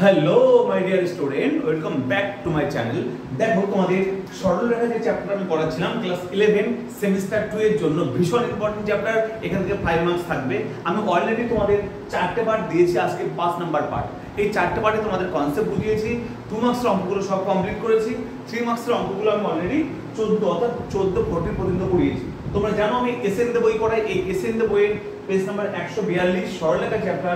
Hello my dear student, welcome back to my channel. দেখো, তোমাদের সরলরেখা যে চ্যাপ্টার আমি পড়াচ্ছিলাম ক্লাস 11 সেমিস্টার 2 এর জন্য ভীষণ ইম্পর্টেন্ট চ্যাপ্টার। এখান থেকে 5 মার্কস থাকবে। আমি অলরেডি তোমাদের 4টে পার্ট দিয়েছি, আজকে 5 নাম্বার পার্ট। এই 4টে পার্টে তোমাদের কনসেপ্ট বুঝিয়েছি, 2 মার্কসের অঙ্কগুলো সব কমপ্লিট করেছি, 3 মার্কসের অঙ্কগুলো আমি অলরেডি 14 অর্থাৎ 14-14 পর্যন্ত করিয়েছি। তোমরা জানো আমি এসএন বই করাই। এই এসএন বইয়ের পেজ নাম্বার 142 সরলরেখা চ্যাপ্টার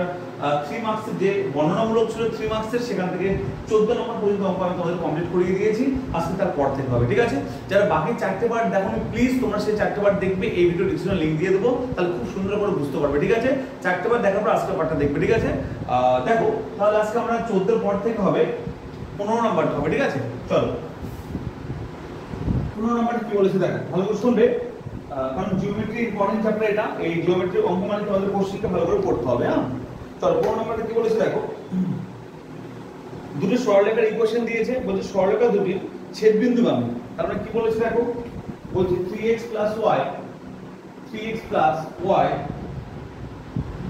3 মার্কসের যে বর্ণনামূলক ছিল 3 মার্কসের, সেখান থেকে 14 নম্বর পর্যন্ত অঙ্ক আমি তোমাদের কমপ্লিট করিয়ে দিয়েছি। আজকে তার পর থেকে হবে, ঠিক আছে? যারা বাকি 4টে পার্ট দেখোনি, প্লিজ তোমরা সেই 4টে পার্ট দেখবে। এই ভিডিও ডিসক্রিপশনে লিংক দিয়ে দেবো, তাহলে খুব সুন্দর করে বুঝতে পারবে, ঠিক আছে? 4টে পার্ট দেখার পর আজকের পার্টটা দেখবে, ঠিক আছে? দেখো, তাহলে আজকে আমরা 14 পর থেকে হবে 15 নাম্বারটা হবে, ঠিক আছে? চলো 15 নাম্বারটা কি বলেছে দেখো, ভালো করে শুনবে, কারণ জিওমেট্রি ইম্পর্টেন্ট চ্যাপ্টার এটা। এই জিওমেট্রি অঙ্ক মানে তোমাদের কোর্সটিকে ভালো করে পড়তে হবে। হ্যাঁ, চলো 15 নাম্বারটা কি বলেছে দেখো, দুটো সরলরেখার ইকুয়েশন দিয়েছে, বলছে সরলরেখা দুটির ছেদবিন্দুগামী। তার মানে কি বলেছে দেখো, বলছে 3x y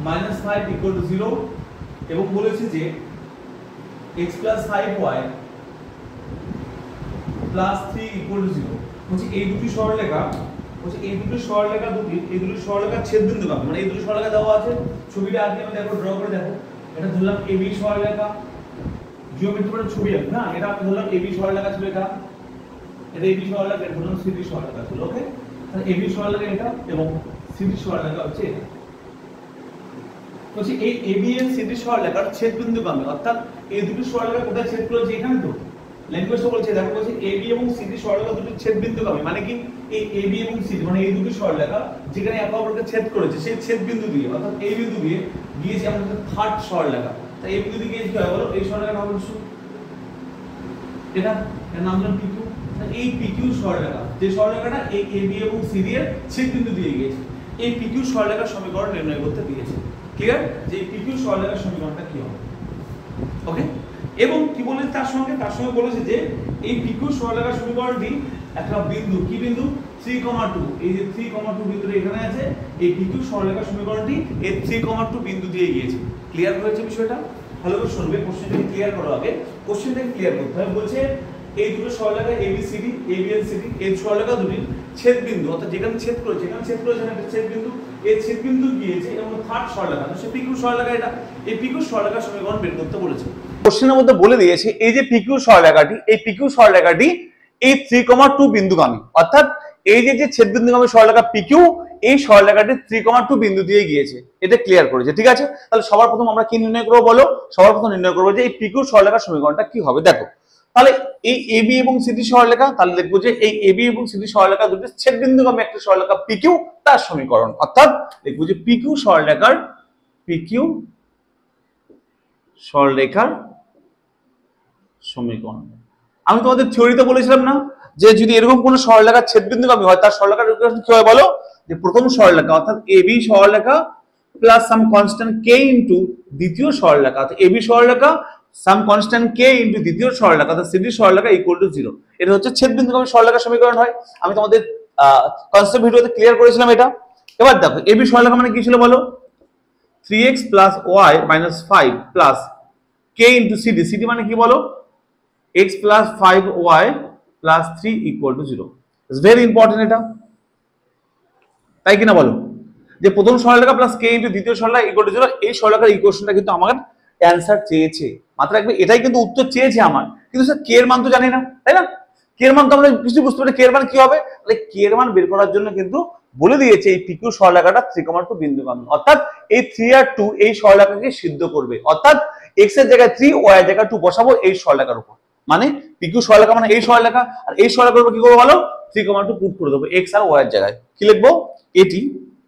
5 0, এবং বলেছে যে x 5y 3 0। বলছে এই দুটি সরলরেখা, বলছে এই দুটি সরলরেখা সরলরেখার ছেদবিন্দুগামী। মানে এই দুটি সরলরেখা দেওয়া আছে, ছবিটা আগে আমি দেখো ড্র করে দেখো। এটা ধরলাম AB সরলরেখা, জিওমেট্রি পড়ে ছবি আঁকবে না, এটা আমি ধরলাম AB সরলরেখা ছিল, এটা AB সরলরেখা, এটা ধরলাম CD সরলরেখা ছিল। ওকে, তাহলে AB সরলরেখা এটা এবং CD সরলরেখা হচ্ছে এটা। বলছি এই AB এর CD সরলরেখার ছেদবিন্দুগামী, অর্থাৎ এই দুটি সরলরেখা কোথায় ছেদ করেছে, এখানে তো ল্যাঙ্গুয়েজটা বলছে। দেখো, বলছে AB এবং CD সরলরেখা দুটি ছেদবিন্দুগামী, মানে কি এই AB এবং CD মানে এই দুটি সরলরেখা যেখানে একে অপরকে ছেদ করেছে, সেই ছেদবিন্দু দিয়ে অর্থাৎ এই বিন্দু দিয়ে গিয়েছে আমাদের থার্ড সরলরেখা। তাই এই বিন্দু দিয়ে গিয়েছে কি হয় বলো, এই সরলরেখার নাম হলো এটা, এর নাম হলো PQ। এই PQ সরলরেখা, যে সরলরেখাটা এই AB এবং CD এর ছেদবিন্দু দিয়ে গিয়েছে, এই PQ সরলরেখার সমীকরণ নির্ণয় করতে দিয়েছে। ক্লিয়ার যে এই PQ সরলরেখার সমীকরণটা কি হবে? ওকে, এবং কি বলেছে তার সঙ্গে বলেছে যে এই PQ সরলরেখার সমীকরণটি একটা বিন্দু, কি বিন্দু 3,2, এই যে 3,2 বিন্দুটা এখানে আছে, এই PQ সরলরেখার সমীকরণটি এই 3,2 বিন্দু দিয়ে গিয়েছে। ক্লিয়ার হয়েছে বিষয়টা? ভালো করে শুনবে, কোশ্চেনটাকে ক্লিয়ার করো আগে, কোশ্চেনটাকে ক্লিয়ার করতে হবে। বলছে এই দুটো সরলরেখা ABCD, ABCD এই সরলরেখা দুটির ছেদবিন্দু, অর্থাৎ যেখানে ছেদ করেছে একটা ছেদবিন্দু, এই ছেদবিন্দু গিয়েছে এবং থার্ড সরলরেখা, সে PQ সরলরেখা, এটা এই PQ সরলরেখার সমীকরণ বের করতে বলেছে। কোশ্চেনের মধ্যে বলে দিয়েছে এই যে PQ সরলরেখাটি, এই PQ সরলরেখাটি এই 3,2 বিন্দুগামী, অর্থাৎ এই যে ছেদবিন্দুগামী সরলরেখা PQ, এই সরলরেখাটি 3,2 বিন্দু দিয়ে গিয়েছে, এটা ক্লিয়ার করেছে, ঠিক আছে? তাহলে সবার প্রথম আমরা কি নির্ণয় করব বলো? সবার প্রথম নির্ণয় করব যে এই PQ সরলরেখার সমীকরণটা কি হবে। দেখো, তাহলে এই AB এবং CD সরলরেখা, তাহলে দেখবো যে এই AB এবং CD সরলরেখা দুটি ছেদবিন্দুগামী একটা সরলরেখা PQ, তার সমীকরণ, অর্থাৎ দেখবো যে PQ সরলরেখার সমীকরণ। আমি তোমাদের থিওরিতে বলেছিলাম না যে যদি এরকম কোন সরলরেখার ছেদবিন্দুগামী হয়, তার সরলরেখার ইকুয়েশন কি হয় বলো? যে প্রথম সরলরেখা অর্থাৎ AB সরলরেখা প্লাস সাম কনস্ট্যান্ট k ইনটু দ্বিতীয় সরলরেখা, অর্থাৎ AB সরলরেখা সাম কনস্ট্যান্ট k ইনটু দ্বিতীয় সরলরেখা অর্থাৎ CD সরলরেখা ইকুয়াল টু 0। এটা হচ্ছে ছেদবিন্দুগামী সরলরেখার সমীকরণ হয়। আমি তোমাদের কনসেপ্ট ভিডিওতে ক্লিয়ার করেছিলাম এটা। এবার দেখো, AB সরলরেখা মানে কি ছিল বলো? 3x y 5 plus k into CD, CD মানে কি বলো? x plus 5y plus 3 equal to 0. It's very important এটা, তাই কিনা বলো? যে প্রথম সরলরেখা প্লাস k ইনটু দ্বিতীয় সরলরেখা ইকুয়াল টু 0, এই সরলরেখার ইকুয়েশনটা কিন্তু আমার অ্যানসার চেয়েছে। মাত্র একবার এটাই কিন্তু উত্তর চেয়েছে আমার, কিন্তু স্যার k এর মান তো জানি না, তাই না? k এর মান তো আমরা কিছু বুঝতে পারি, k এর মান কি হবে? তাহলে k এর মান বের করার জন্য কিন্তু বলে দিয়েছে এই PQ সরলরেখাটা 3,2 বিন্দুগামী, অর্থাৎ এই 3 আর 2 এই সরলরেখাকে সিদ্ধ করবে, অর্থাৎ x এর জায়গায় 3, y এর জায়গায় 2 বসাবো এই সরলরেখার উপর। মানে PQ সরলরেখা মানে এই সরলরেখা, আর এই সরলরেখার উপর কি করব বলো? 3,2 পুট করে দেবো x আর y এর জায়গায়। কি লিখবো? এটি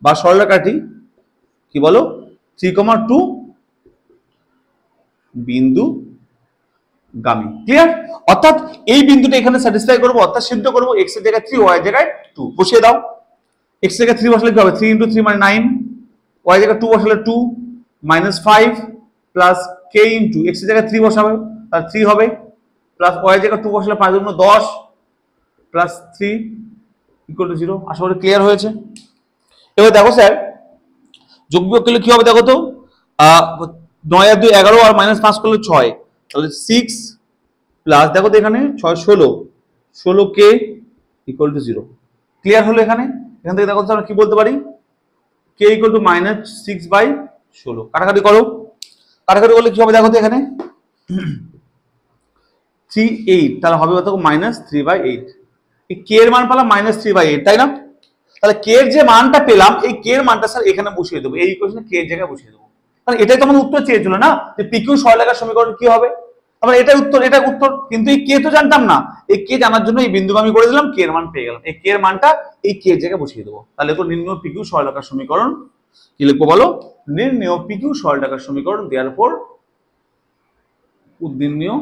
বা সরলরেখাটি কি বলো? 3,2 বিন্দুগামী। ক্লিয়ার? অর্থাৎ এই বিন্দুটা এখানে স্যাটিসফাই করব, অর্থাৎ সিদ্ধ করব। x এর জায়গায় 3, y এর জায়গায় 2 বসিয়ে দাও। x এর জায়গায় 3 বসালে কি হবে? 3 * 3 মানে 9, y এর জায়গায় 2 বসালে 2 -5 প্লাস k ইনটু x এর জায়গায় 3 বসাবে, তাহলে 3 হবে, প্লাস y এর জায়গায় 2 বসালে 5 × 10 প্লাস 3 ইকুয়াল টু 0। আশা করি ক্লিয়ার হয়েছে। এবার দেখো স্যার, যোগ বিয়োগ করলে কি হবে দেখো তো, 9 আর 2 11 আর -5 করলে 6, তাহলে 6 প্লাস দেখো তো এখানে 6 16 16k ইকুয়াল টু 0। ক্লিয়ার হলো? এখানে এখান থেকে দেখো তো আমরা কি বলতে পারি, k ইকুয়াল টু -6/16। কাটাকাটি করো, কাটাকাটি করলে কি হবে দেখো তো এখানে 3 8, তাহলে হবে কত -3/8। এই k এর মান পেলাম -3/8, তাই না? তাহলে k এর যে মানটা পেলাম এই k এর মানটা স্যার এখানে বসিয়ে দেবো, এই ইকুয়েশনে k এর জায়গায় বসিয়ে দেবো। কারণ এটাই তো আমাদের উত্তর চেয়েছিল না, যে pq সরলরেখার সমীকরণ কি হবে। আমরা এটা উত্তর, কিন্তু এই k তো জানতাম না। এই k জানার জন্য এই বিন্দুকে আমি করে দিলাম, k এর মান পেয়ে গেলাম। এই k এর মানটা এই k এর জায়গায় বসিয়ে দেবো। তাহলে তো নির্ণয় pq সরলরেখার সমীকরণ কি লিখবো বলো? নির্ণয় pq সরলরেখার সমীকরণ, দেয়ারফর নির্ণয়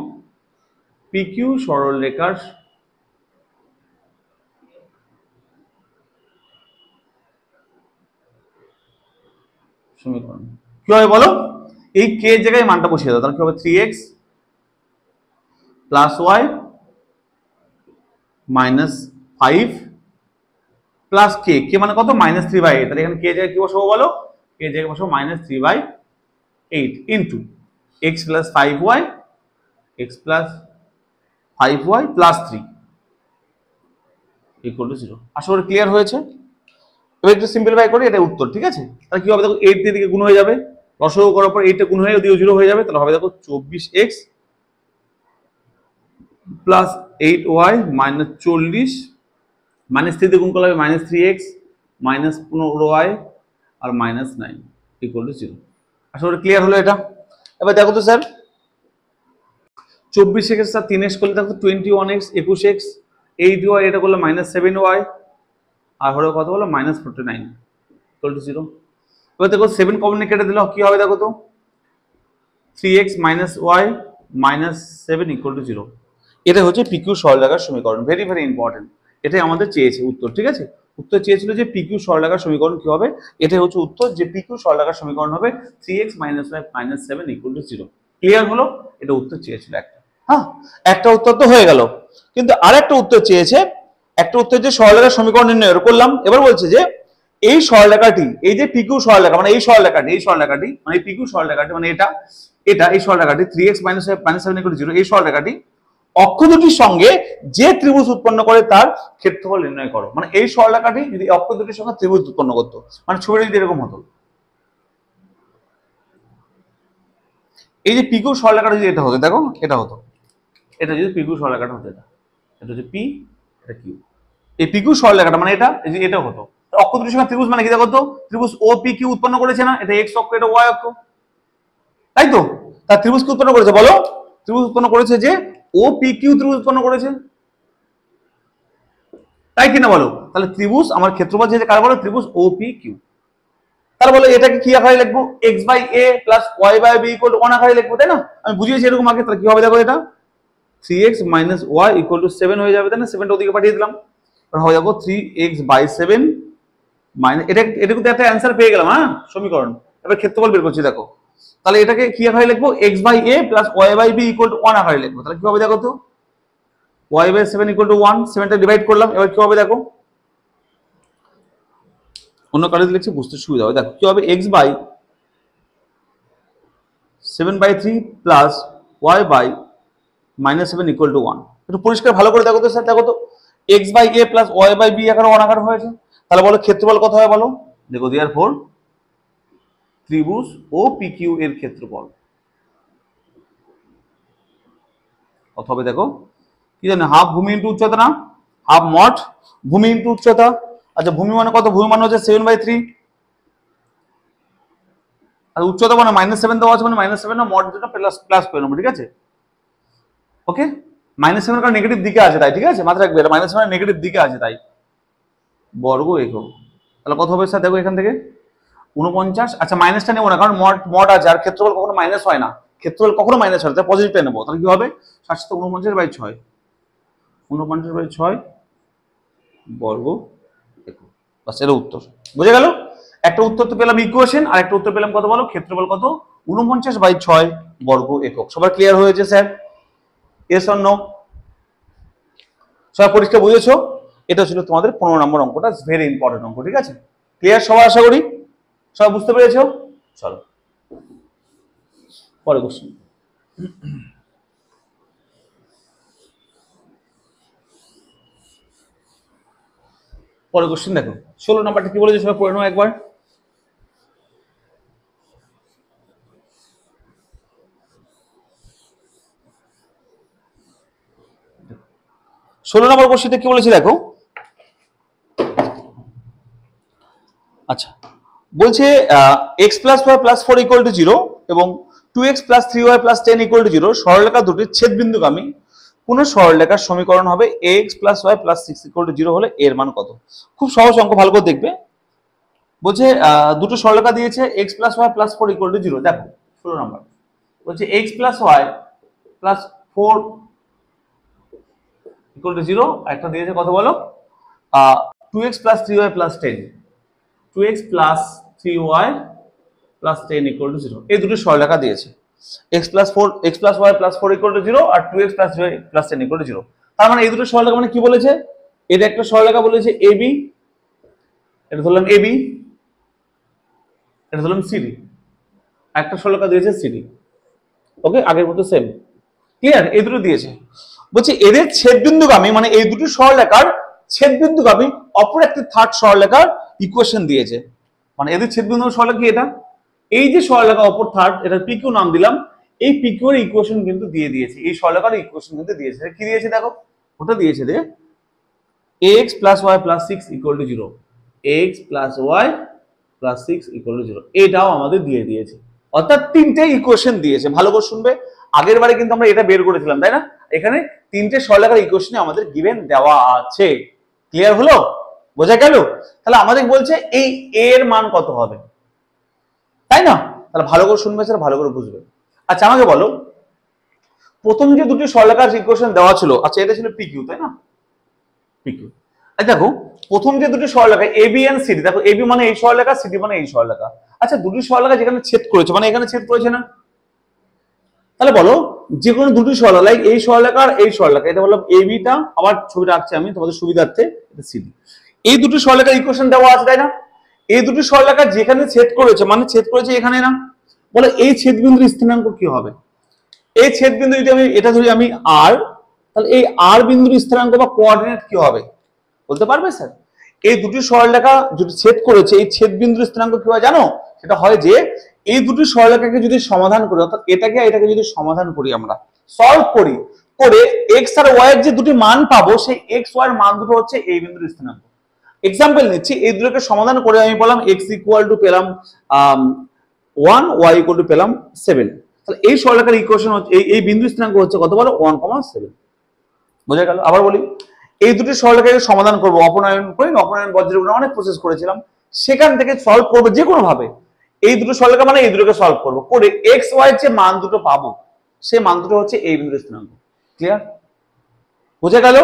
pq সরলরেখার সমীকরণ কি হবে বলো? এই k এর জায়গায় মানটা বসিয়ে দাও, তাহলে কি হবে 3x plus y minus 5 plus k, k মানে কত -3/8। তাহলে এখানে k এর জায়গায় কি বসাবো বলো? k এর জায়গায় বসাবো -3/8 into x plus 5y, x plus 5y plus 3 equal to 0। আশা করি ক্লিয়ার হয়েছে। এবার একটু সিম্পলিফাই করি, এটা উত্তর, ঠিক আছে? তাহলে কি হবে দেখো, 8 দিয়ে দিকে গুণ হয়ে যাবে, লসাগু করার পর 8 টা গুণ হয়ে ওদিকে 0 হয়ে যাবে, তাহলে হবে দেখো 24x প্লাস 8y মাইনাস 40, -3 দিয়ে গুণ করলে হবে -3x মাইনাস 15y আর -9 ইকুয়াল টু 0। আশা করি ক্লিয়ার হলো এটা। এবার দেখো তো স্যার 24x এর সাথে 3x করলে দেখো 21x 21x, 8y এটা করলে -7y আর হলো কত হলো -49 ইকুয়াল টু 0। এবার দেখো 7 কমন কেটে দিলে কি হবে দেখো তো, 3x y -7 ইকুয়াল টু 0। এটা হচ্ছে pq সরলরেখার সমীকরণ। ভেরি ভেরি ইম্পর্টেন্ট, এটাই আমাদের চেয়েছে উত্তর, ঠিক আছে? উত্তর চেয়েছিল যে pq সরলরেখার সমীকরণ কি হবে, এটাই হচ্ছে উত্তর, যে pq সরলরেখার সমীকরণ হবে 3x y -7 equal to 0। Clear হলো? এটা উত্তর চেয়েছিল একটা। হ্যাঁ, একটা উত্তর তো হয়ে গেল, কিন্তু আরেকটা উত্তর চেয়েছে। একটা উত্তর যে সরলরেখার সমীকরণ নির্ণয় করলাম, এবার বলছে যে এই সরলরেখাটি, এই যে pq সরলরেখা মানে এই সরলরেখাটি মানে এই pq সরলরেখাটি মানে এটা এই সরলরেখাটি 3x -7 ইকুয়াল টু 0, এই সরলরেখাটি অক্ষ দুটির সঙ্গে যে ত্রিভুজ উৎপন্ন করে তার ক্ষেত্রফল নির্ণয় করো। মানে এই সরলরেখাটি যদি অক্ষ দুটির সঙ্গে ত্রিভুজ উৎপন্ন করতো, মানে ছবিটা যদি এরকম হতো, এই যে pq সরলরেখাটা যদি এটা হতো, দেখো এটা হতো, এটা যদি pq সরলরেখাটা হতো, এটা হচ্ছে p, এটা q। এই pq সরলরেখাটা মানে এটা হতো, অক্ষ দুটির সঙ্গে ত্রিভুজ মানে কি দেখো তো, ত্রিভুজ OPQ উৎপন্ন করেছে না? এটা x অক্ষ, এটা y অক্ষ, তাই তো? তার ত্রিভুজ কি উৎপন্ন করেছে বলো? ত্রিভুজ উৎপন্ন করেছে যে OPQ ত্রিভুজ উৎপন্ন করেছে, তাই কিনা বলো? তাহলে ত্রিভুজ আমার ক্ষেত্রফল যে কার বলো, ত্রিভুজ OPQ। তাহলে বলো এটাকে কি আকারে লিখবো, x/a plus y/b equal to 1 আকারে লিখবো, তাই না? আমি বুঝিয়েছি এরকম আগে। তাহলে কি হবে দেখো, এটা 3x y ইকুয়াল টু 7 হয়ে যাবে, তাই না? 7টা ওদিকে পাঠিয়ে দিলাম, হয়ে যাবো 3x/7 মাইনাস, এটা কিন্তু একটা অ্যান্সার পেয়ে গেলাম। হ্যাঁ, সমীকরণ। এবার ক্ষেত্রফল বের করছি, দেখো তাহলে এটাকে কি আকারে লিখবো, x/a plus y/b equal to 1 আকারে লিখবো। তাহলে কি হবে দেখো তো, y/7 ইকুয়াল টু 1, 7টা ডিভাইড করলাম। এবার কি হবে দেখো, অন্য কারণে লিখছি বুঝতে সুবিধা হবে। দেখো কি হবে, x/7/3 plus y/-7 equal to 1। একটু পরিষ্কার ভালো করে দেখো তো স্যার, দেখো তো x/a প্লাস y/b আকারে 1 আকারে হয়েছে। তাহলে বলো ক্ষেত্রফল কত হয় বলো? দেখো দেয়ারফর ত্রিভুজ OPQ এর ক্ষেত্রফল কত হবে দেখো, কি জানো, হাফ ভূমি ইন্টু উচ্চতা, না হাফ মড ভূমি ইন্টু উচ্চতা। আচ্ছা ভূমি মানে কত, ভূমি মানে হচ্ছে 7/3 আর উচ্চতা মানে -7 দেওয়া আছে, মানে -7 না মড যেটা প্লাস করে নেবো, ঠিক আছে? ওকে, -7 কারণ নেগেটিভ দিকে আছে তাই, ঠিক আছে? মাথায় রাখবে এটা -7 নেগেটিভ দিকে আছে তাই, বর্গ একক। তাহলে কত হবে স্যার দেখো এখান থেকে 49। আচ্ছা মাইনাসটা নেবো না, কারণ মড আছে আর ক্ষেত্রফল কখনো মাইনাস হয় না, ক্ষেত্রফল কখনো মাইনাস হয় না, তাই পজিটিভটা নেবো। তাহলে কি হবে 749/6, 49/6 বর্গ একক। বাস, এটা উত্তর। বুঝে গেল? একটা উত্তর তো পেলাম ইকুয়েশন, আর একটা উত্তর পেলাম কত বলো, ক্ষেত্রফল কত 49/6 বর্গ একক। সবার ক্লিয়ার হয়েছে স্যার? S or no? সবাই পরিষ্কার বুঝেছো? এটা ছিল তোমাদের 15 নম্বর অঙ্কটা, ভেরি ইম্পর্টেন্ট অঙ্ক, ঠিক আছে? ক্লিয়ার সবার? আশা করি সবাই বুঝতে পেরেছো। চলো পরে কোশ্চেন। পরের কোশ্চেন দেখো 16 নাম্বারটা কি বলেছে সেটা পড়ে নাও একবার। 16 নম্বর কোশ্চেনটা কি বলেছে দেখো। আচ্ছা বলছে x plus y plus 4 equal to 0 এবং 2x plus 3y plus 10 equal to 0 সরলরেখা দুটির ছেদবিন্দুগামী কোন সরলরেখার সমীকরণ হবে ax plus y plus 6 equal to 0 হলে এর মান কত। খুব সহজ অঙ্ক, ভালো করে দেখবে। বলছে দুটো সরলরেখা দিয়েছে x plus y plus 4 equal to 0। দেখো 16 নম্বর বলছে x plus y plus 4 equal to 0, একটা দিয়েছে কত বলো 2x plus 3y plus 10, 2x plus 3y plus 10 equal to 0। এই দুটো সরলরেখা দিয়েছে x plus y plus 4 equal to 0 আর 2x plus 3y plus 10 equal to 0। তার মানে এই দুটো সরলরেখা মানে কি বলেছে, এটা একটা সরলরেখা বলেছে AB, এটা ধরলাম AB, এটা ধরলাম CD, একটা সরলরেখা দিয়েছে CD। ওকে, আগের মতো সেম, ক্লিয়ার? এই দুটো দিয়েছে। বলছি এদের ছেদবিন্দুগামী মানে এই দুটো সরলরেখার ছেদবিন্দুগামী অপর একটি থার্ড সরলরেখার ইকুয়েশন দিয়েছে। মানে এদের ছেদবিন্দু সরলরেখা কি এটা, এই যে সরলরেখা অপর থার্ড, এটা পিকিউ নাম দিলাম, এই পিকিউ এর ইকুয়েশন কিন্তু দিয়ে দিয়েছে, এই সরলরেখার ইকুয়েশন কিন্তু দিয়েছে। কি দিয়েছে দেখো, ওটা দিয়েছে যে x plus y plus 6 equal to 0, x plus y plus 6 equal to 0, এটাও আমাদের দিয়ে দিয়েছে। অর্থাৎ তিনটে ইকুয়েশন দিয়েছে। ভালো করে শুনবে, আগের বারে কিন্তু আমরা এটা বের করেছিলাম তাই না, এখানে তিনটে সরলরেখার ইকুয়েশনে আমাদের গিভেন দেওয়া আছে। ক্লিয়ার হলো, বোঝা গেল? তাহলে আমাদের বলছে এই এর মান কত হবে, তাই না? তাহলে ভালো করে শুনবে, স্যার ভালো করে বুঝবে। আচ্ছা আমাকে বলো, প্রথম যে দুটি সরলরেখার ইকুয়েশন দেওয়া ছিল, আচ্ছা এটা ছিল পিকিউ তাই না, পিকিউ। আচ্ছা দেখো প্রথম যে দুটি সরলরেখা AB এন্ড CD, দেখো AB মানে এই সরলরেখা, CD মানে এই সরলরেখা। আচ্ছা দুটি সরলরেখা যেখানে ছেদ করেছে মানে এখানে ছেদ করেছে না, তাহলে বলো যে কোনো দুটি সরলরেখা, লাইক এই সরলরেখা আর এই সরলরেখা, এটা বললাম AB টা, আবার ছবিটা আঁকছি আমি তোমাদের সুবিধার্থে, এটা CD। এই দুটি সরলরেখার ইকুয়েশন দেওয়া আছে তাই না, এই দুটি সরলরেখা যেখানে ছেদ করেছে মানে ছেদ করেছে এখানে না, বলে এই ছেদবিন্দুর স্থানাঙ্ক কি হবে। এই ছেদবিন্দু যদি আমি এটা ধরি আমি R, তাহলে এই R বিন্দুর স্থানাঙ্ক বা কোঅর্ডিনেট কি হবে বলতে পারবে স্যার? এই দুটি সরলরেখা যদি ছেদ করেছে এই ছেদবিন্দুর স্থানাঙ্ক কি হয় জানো? সেটা হয় যে এই দুটি সরলরেখাকে যদি সমাধান করি, অর্থাৎ এটাকে এটাকে যদি সমাধান করি, আমরা সলভ করি, করে x আর y এর যে দুটি মান পাবো, সেই x y এর মান দুটো হচ্ছে এই বিন্দুর স্থানাঙ্ক। এক্সাম্পল নিচ্ছি, এই দুটোকে সমাধান করে আমি বললাম x ইকুয়াল টু পেলাম 1, y ইকুয়াল টু পেলাম 7। তাহলে এই সরলরেখার ইকুয়েশন হচ্ছে এই বিন্দু স্থানাঙ্ক হচ্ছে কত বলো 1,7। বোঝা গেল? আবার বলি, এই দুটি সরলরেখাকে সমাধান করব, অপনয়ন করি, অপনয়ন বজ্রগুণ অনেক প্রসেস করেছিলাম, সেখান থেকে সলভ করব যে কোনো ভাবে। এই দুটো সরলরেখা মানে এই দুটোকে সলভ করব, করে x y যে মান দুটো পাবো সেই মান দুটো হচ্ছে এই বিন্দুর স্থানাঙ্ক। ক্লিয়ার? বোঝা গেল?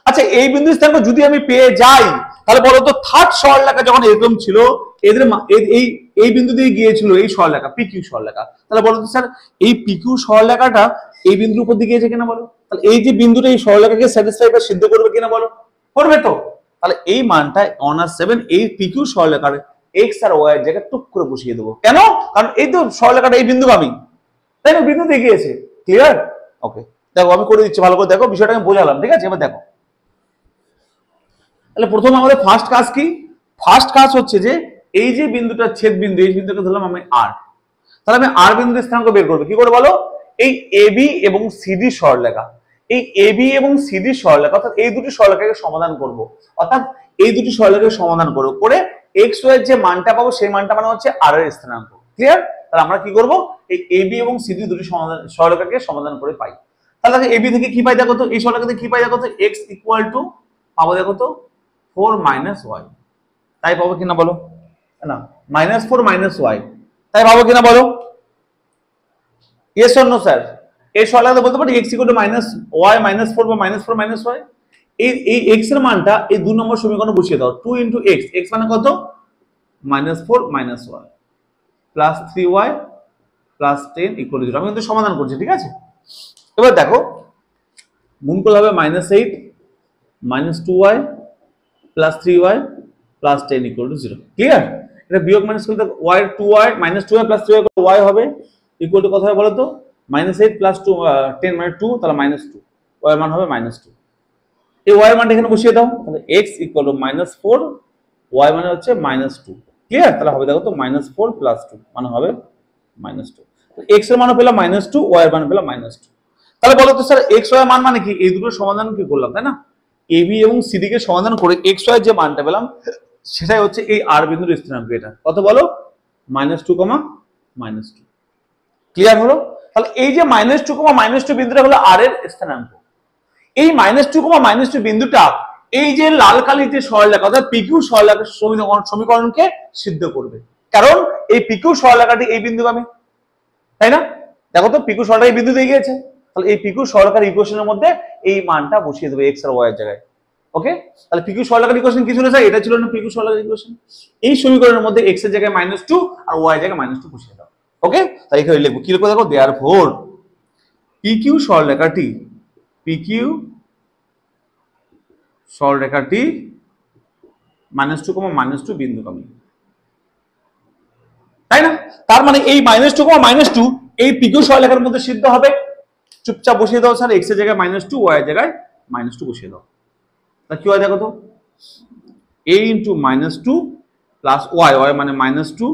আচ্ছা এই বিন্দু স্থানাঙ্ক যদি আমি পেয়ে যাই, তাহলে বলো তো থার্ড সরলরেখা যখন এরকম ছিল, এদের এই বিন্দু দিয়ে গিয়েছিল এই সরলরেখা পিকিউ সরলরেখা, তাহলে বলো তো স্যার এই পিকিউ সরলরেখাটা এই বিন্দুর উপর দিয়ে গিয়েছে কিনা বলো? তাহলে এই যে বিন্দুটা এই সরলরেখাকে স্যাটিসফাই বা সিদ্ধ করবে কিনা বলো? করবে তো। তাহলে এই মানটা 1/7 এই পিকিউ সরলরেখার x আর y এর জায়গায় টুক করে বসিয়ে দেবো। কেন? কারণ এই তো সরলরেখাটা এই বিন্দুগামী, তাই না, বিন্দু দিয়ে গিয়েছে। ক্লিয়ার? ওকে, দেখো আমি করে দিচ্ছি, ভালো করে দেখো, বিষয়টা আমি বোঝালাম, ঠিক আছে? এবার দেখো, তাহলে প্রথমে আমাদের ফার্স্ট কাজ কি? ফার্স্ট কাজ হচ্ছে যে এই যে বিন্দুটা ছেদ বিন্দু, এই বিন্দুকে ধরলাম আমি R, তাহলে আমি R বিন্দুর স্থানাঙ্ক বের করবো। কি করে বলো? এই AB এবং CD সরলরেখা, এই AB এবং CD সরলরেখা, অর্থাৎ এই দুটি সরলরেখাকে সমাধান করব, অর্থাৎ এই দুটি সরলরেখাকে সমাধান করব, করে x y এর যে মানটা পাবো সেই মানটা মানে হচ্ছে R এর স্থানাঙ্ক। ক্লিয়ার? তাহলে আমরা কি করব, এই AB এবং CD দুটি সরলরেখাকে সমাধান করে পাই। তাহলে AB থেকে কি পাই দেখো তো, এই সরলরেখা থেকে কি পাই দেখো তো, x ইকুয়াল টু পাবো দেখো তো 4 মাইনাস y, তাই পাবো কিনা বলো? না, -4 - y, তাই পাবো কিনা বলো? Yes or no sir? এই সরলরেখা বলতে পারি x ইকুয়াল টু -y -4 বা -4 - y। এই x এর মানটা এই 2 নম্বর সমীকরণে বসিয়ে দাও, 2 * x, x মানে কত? -4 - y plus 3y plus 10 equal to 0। আমি কিন্তু সমাধান করছি, ঠিক আছে? এবার দেখো গুণ করলে হবে -8 - 2y plus 3y plus 10 equal to 0। Clear? এটা বিয়োগ মাইনাস করলে y 2y -2y plus 3y y হবে ইকুয়াল টু কত হবে বলো তো? -8 প্লাস 2 10 মানে 2, তাহলে -2, y এর মান হবে -2। এই ওয়াই এর মানটা এখানে বসিয়ে দাও, তাহলে x ইকুয়াল টু -4, ওয়াই মানে হচ্ছে -2। ক্লিয়ার? তাহলে হবে দেখো তো -4 + 2 মানে হবে -2। x এর মান পেলাম -2, y এর মান পেলাম -2। তাহলে বলো তো স্যার x y এর মান মানে কি? এই দুটোর সমাধান কি করলাম, তাই না? ab এবং cd কে সমাধান করে x y এর যে মানটা পেলাম সেটাই হচ্ছে এই r বিন্দুর স্থানাঙ্ক। এটা কত বলো? -2, -2। ক্লিয়ার হলো? তাহলে এই যে -2, -2 বিন্দুটা হলো r এর স্থানাঙ্ক। এই -2, -2 বিন্দুটা এই যে লাল কালির যে সরলরেখা অর্থাৎ PQ সরলরেখার সমীকরণকে সিদ্ধ করবে, কারণ এই PQ সরলরেখাটি এই বিন্দুগামী, তাই না? দেখো তো PQ সরলরেখা এই বিন্দু দিয়ে গিয়েছে, তাহলে এই PQ সরলরেখার ইকুয়েশনের মধ্যে এই মানটা বসিয়ে দেবে x আর y এর জায়গায়। ওকে, তাহলে PQ সরলরেখার ইকুয়েশন কি ছিল স্যার? এটা ছিল না PQ সরলরেখার ইকুয়েশন। এই সমীকরণের মধ্যে x এর জায়গায় -2 আর y এর জায়গায় -2 বসিয়ে দাও। ওকে, তাই এখানে লিখবো কি লিখবো দেখো, দেয়ারফর PQ সরলরেখাটি PQ সরলরেখাটি -2, -2 বিন্দুগামী, তাই না? তার মানে এই -2, -2 এই PQ সরলরেখার মধ্যে সিদ্ধ হবে। চুপচাপ বসিয়ে দাও স্যার, x এর জায়গায় -2, y এর জায়গায় -2 বসিয়ে দাও। তা কি হয় দেখো তো, a * -2 + y, y মানে -2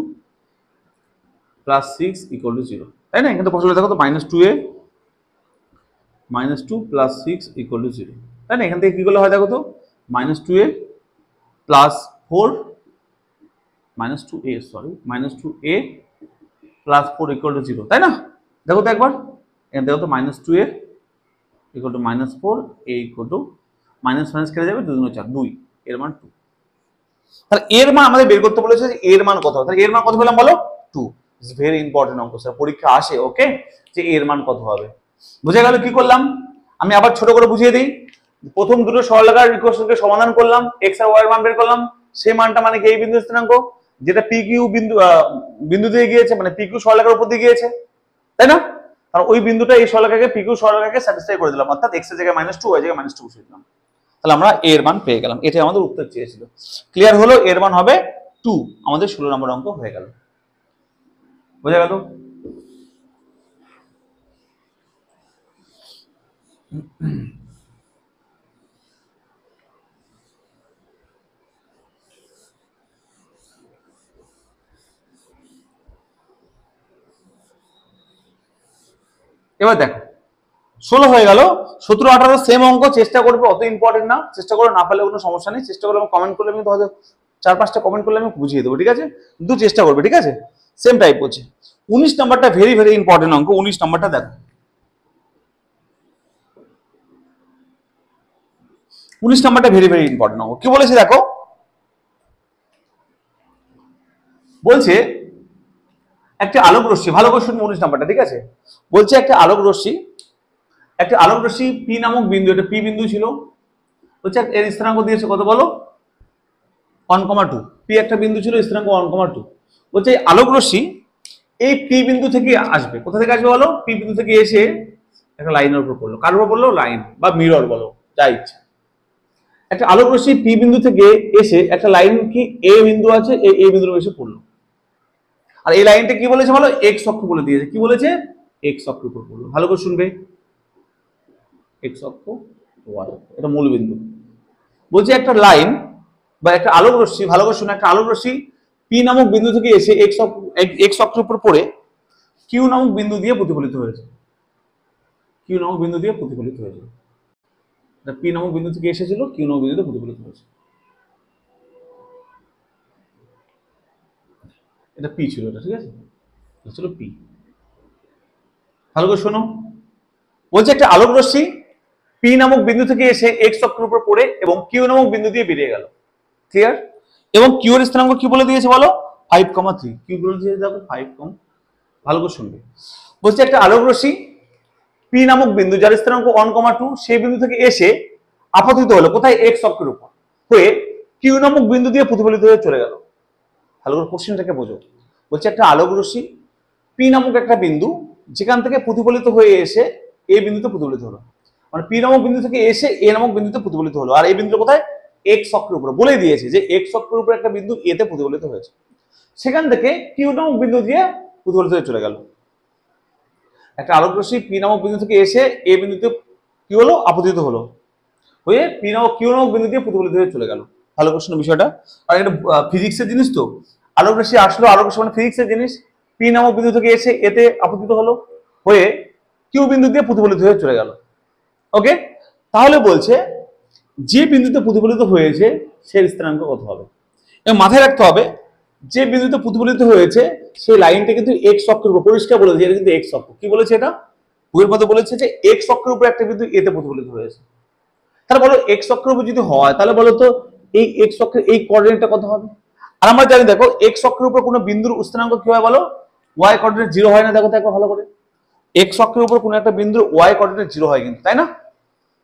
+ 6 = 0, তাই না? এখানে বসালে দেখো তো -2a -2 + 6 = 0, তাই না? এখান থেকে কি করলে হয় দেখো তো, -2a + 4 -2a সরি -2a + 4 = 0, তাই না? দেখো তো একবার, এখানে দেখো তো -2a = -4, a = কেটে যাবে, 2 × 4 2, এর মান 2। তাহলে এর মান আমাদের বের করতে বলেছে, যে এর মান কত হবে। তাহলে এর মান কত পেলাম বলো? 2। ইটস ভেরি ইম্পর্টেন্ট অঙ্ক স্যার, পরীক্ষা আসে। ওকে, যে এর মান কত হবে। বুঝে গেল কি করলাম? আমি আবার ছোট করে বুঝিয়ে দিই। প্রথম দুটো সরলরেখার ইকুয়েশনকে সমাধান করলাম, x আর y এর মান বের করলাম। সেই মানটা মানে কি? এই বিন্দুর স্থানাঙ্ক, যেটা PQ বিন্দু দিয়ে গিয়েছে, মানে PQ সরলরেখার উপর দিয়ে গিয়েছে, তাই না? আর ওই বিন্দুটা এই সরলরেখাকে PQ সরলরেখাকে স্যাটিসফাই করে দিলাম, অর্থাৎ x এর জায়গায় -2, y এর জায়গায় -2 বসিয়ে দিলাম। তাহলে আমরা এর মান পেয়ে গেলাম। এটাই আমাদের উত্তর চেয়েছিল। ক্লিয়ার হলো? এর মান হবে 2। আমাদের 16 নম্বর অঙ্ক হয়ে গেল। বোঝা গেল? এবার দেখো 16 হয়ে গেল। 17, 18 সেম অঙ্ক। চেষ্টা করবে, অত ইম্পর্টেন্ট না, চেষ্টা করে, না পারলে কোনো সমস্যা নেই। চেষ্টা করে কমেন্ট করলে আমি তোমাদের 4-5টা কমেন্ট করলে আমি বুঝিয়ে দেবো, ঠিক আছে? কিন্তু চেষ্টা করবে, ঠিক আছে? সেম টাইপ হচ্ছে। 19 নাম্বারটা ভেরি ভেরি ইম্পর্টেন্ট অঙ্ক। 19 নাম্বারটা দেখো, 19 নাম্বারটা ভেরি ভেরি ইম্পর্টেন্ট অঙ্ক। কি বলেছে দেখো, বলছে একটা আলোক রশ্মি, ভালো করে শুনবে 19 নাম্বারটা, ঠিক আছে? বলছে একটা আলোক রশ্মি পি নামক বিন্দু, এটা পি বিন্দু ছিল, বলছে এর স্থানাঙ্ক দিয়েছে কত বলো? 1,2। পি একটা বিন্দু ছিল, স্থানাঙ্ক 1,2। বলছে আলোক রশ্মি এই পি বিন্দু থেকে আসবে। কোথা থেকে আসবে বলো? পি বিন্দু থেকে এসে একটা লাইনের উপর পড়লো। কার উপর পড়লো? লাইন বা মিরর বলো, যা ইচ্ছা। একটা আলোক রশ্মি পি বিন্দু থেকে এসে একটা লাইন কি এ বিন্দু আছে, এই বিন্দুর এসে পড়লো। আর এই লাইনটা কি বলেছে বলো? এক্স অক্ষ বলে দিয়েছে। কি বলেছে? এক্স অক্ষের উপর পড়লো। ভালো করে শুনবে, এক্স অক্ষ, ওয়াই অক্ষ, এটা মূল বিন্দু। বলছে একটা লাইন বা একটা আলোক রশ্মি, ভালো করে শুনে, একটা আলোক রশ্মি পি নামক বিন্দু থেকে এসে এক্স অক্ষের উপর পড়ে কিউ নামক বিন্দু দিয়ে প্রতিফলিত হয়েছে। কিউ নামক বিন্দু দিয়ে প্রতিফলিত হয়েছে। পি নামক বিন্দু থেকে এসেছিল, কিউ নামক বিন্দুতে প্রতিফলিত হয়েছে। এটা পি ছিল, এটা ঠিক আছে, এটা ছিল পি। ভালো করে শোনো, বলছে একটা আলোক রশ্মি পি নামক বিন্দু থেকে এসে এক্স অক্ষের উপর পড়ে এবং কিউ নামক বিন্দু দিয়ে বেরিয়ে গেল। ক্লিয়ার? এবং কিউ এর স্থানাঙ্ক কি বলে দিয়েছে বলো? 5,3। কিউ বলে দিয়েছে দেখো 5, ভালো করে শুনবে। বলছে একটা আলোক রশ্মি পি নামক বিন্দু, যার স্থানাঙ্ক 1,2, সেই বিন্দু থেকে এসে আপতিত হলো কোথায়? এক্স অক্ষের উপর হয়ে কিউ নামক বিন্দু দিয়ে প্রতিফলিত হয়ে চলে গেল। ভালো করে কোশ্চেনটাকে বোঝো। বলছে একটা আলোক রশ্মি পি নামক একটা বিন্দু, যেখান থেকে প্রতিফলিত হয়ে এসে এ বিন্দুতে প্রতিফলিত হলো, মানে পি নামক বিন্দু থেকে এসে এ নামক বিন্দুতে প্রতিফলিত হলো। আর এই বিন্দু কোথায়? এক্স অক্ষের উপর। বলে দিয়েছে যে এক্স অক্ষের উপর একটা বিন্দু এতে প্রতিফলিত হয়েছে, সেখান থেকে কিউ নামক বিন্দু দিয়ে প্রতিফলিত হয়ে চলে গেল। একটা আলোক রশ্মি পি নামক বিন্দু থেকে এসে এ বিন্দুতে কি হলো? আপতিত হলো। হয়ে পি নামক কিউ নামক বিন্দু দিয়ে প্রতিফলিত হয়ে চলে গেল। ভালো প্রশ্ন বিষয়টা। আর এটা ফিজিক্সের জিনিস তো, আলোক রশ্মি আসলো, আলোক রশ্মি মানে ফিজিক্সের জিনিস, পি নামক বিন্দু থেকে এসে এতে আপতিত হলো, হয়ে কিউ বিন্দু দিয়ে প্রতিফলিত হয়ে চলে গেল। ওকে, তাহলে বলছে যে বিন্দুতে প্রতিফলিত হয়েছে সেই স্থানাঙ্ক কত হবে। এবং মাথায় রাখতে হবে যে বিন্দুতে প্রতিফলিত হয়েছে সেই লাইনটা কিন্তু এক্স অক্ষের উপর, পরিষ্কার বলেছে এটা কিন্তু এক্স অক্ষ। কি বলেছে এটা? বইয়ের মধ্যে বলেছে যে এক্স অক্ষের উপর একটা বিন্দু এতে প্রতিফলিত হয়েছে। তাহলে বলো এক্স অক্ষের উপর যদি হয় তাহলে বলো তো এই এক্স অক্ষের এই কোঅর্ডিনেটটা কত হবে? আর আমরা জানি দেখো এক্স অক্ষের উপর কোনো বিন্দুর স্থানাঙ্ক কি হয় বলো? ওয়াই কোঅর্ডিনেট 0 হয় না? দেখো তো একবার ভালো করে, এক্স অক্ষের উপর কোনো একটা বিন্দুর ওয়াই কোঅর্ডিনেট 0 হয় কিন্তু, তাই না?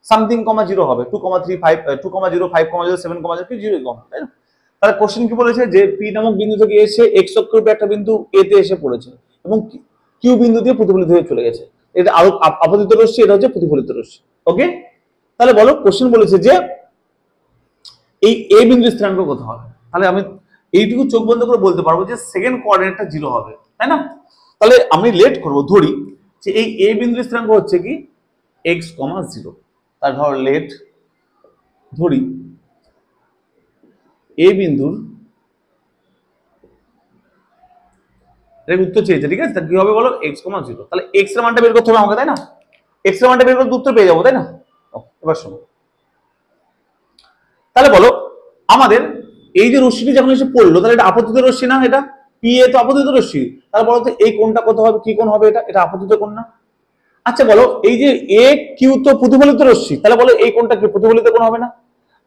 সামথিং কমা 0 হবে, 2,35 2,0 5,0 7,0 কি 0 কম, তাই না? তাহলে কোশ্চেন কি বলেছে যে পি নামক বিন্দু থেকে এসে এক্স অক্ষের উপর একটা বিন্দু এ তে এসে পড়েছে এবং কিউ বিন্দু দিয়ে প্রতিফলিত হয়ে চলে গেছে। এটা আলোক আপতিত রশ্মি, এটা হচ্ছে প্রতিফলিত রশ্মি। ওকে, তাহলে বলো কোশ্চেন বলেছে যে এই এ বিন্দুর স্থানাঙ্ক কত হবে। তাহলে আমি এইটুকু চোখ বন্ধ করে বলতে পারবো যে সেকেন্ড কোঅর্ডিনেটটা 0 হবে, তাই না? তাহলে আমি লেট করব, ধরি যে এই এ বিন্দুর স্থানাঙ্ক হচ্ছে কি x, 0। তার ধর লেট ধরি এ বিন্দুর, এর উত্তর চেয়েছে, ঠিক আছে? কি হবে বলো? x, 0। তাহলে x এর মানটা বের করতে হবে আমাকে, তাই না? x এর মানটা বের করতে উত্তর পেয়ে যাবো, তাই না? এবার শোনো, তাহলে বলো আমাদের এই যে রশ্মিটি যখন এসে পড়লো তাহলে এটা আপতিত রশ্মি না? এটা পি এ তো আপতিত রশ্মি। তাহলে বলো তো এই কোণটা কত হবে? কি কোণ হবে এটা? এটা আপতিত কোণ না? আচ্ছা বলো এই যে এ কিউ তো প্রতিফলিত রশ্মি, তাহলে বলো এই কোণটা কি প্রতিফলিত কোণ হবে না?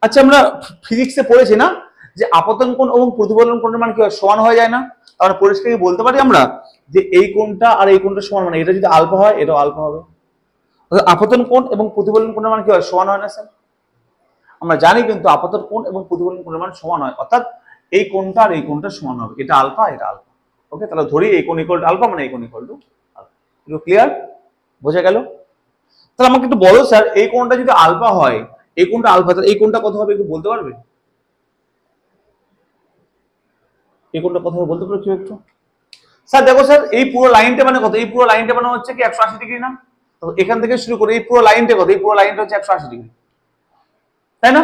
আচ্ছা আমরা ফিজিক্সে পড়েছি না যে আপতন কোণ এবং প্রতিফলন কোণের মান কি হয়? সমান হয়ে যায় না? তাহলে পরিষ্কার বলতে পারি আমরা যে এই কোণটা আর এই কোণটা সমান, মানে এটা যদি আলফা হয় এটাও আলফা হবে। আপতন কোণ এবং প্রতিফলন কোণের মান কি হয়? সমান হয় না স্যার? আমরা জানি কিন্তু আপতন কোণ এবং প্রতিফলন কোণের মান সমান হয়, অর্থাৎ এই কোণটা আর এই কোণটা সমান হবে, এটা আলফা এটা আলফা। ওকে, তাহলে ধরি এই কোণ ইকুয়াল টু আলফা, মানে এই কোণ ইকুয়াল টু আলফা। পুরো ক্লিয়ার? বোঝা গেল? তাহলে আমাকে একটু বলো স্যার এই কোণটা যদি আলফা হয়, এই কোণটা আলফা, তাহলে এই কোণটা কত হবে একটু বলতে পারবে? এই কোণটা কত হবে বলতে পারো কেউ একটু? স্যার দেখো স্যার এই পুরো লাইনটা মানে কত? এই পুরো লাইনটা মানে হচ্ছে কি 180 ডিগ্রি না? তো এখান থেকে শুরু করে এই পুরো লাইনটা কত? এই পুরো লাইনটা হচ্ছে 180 ডিগ্রি, তাই না?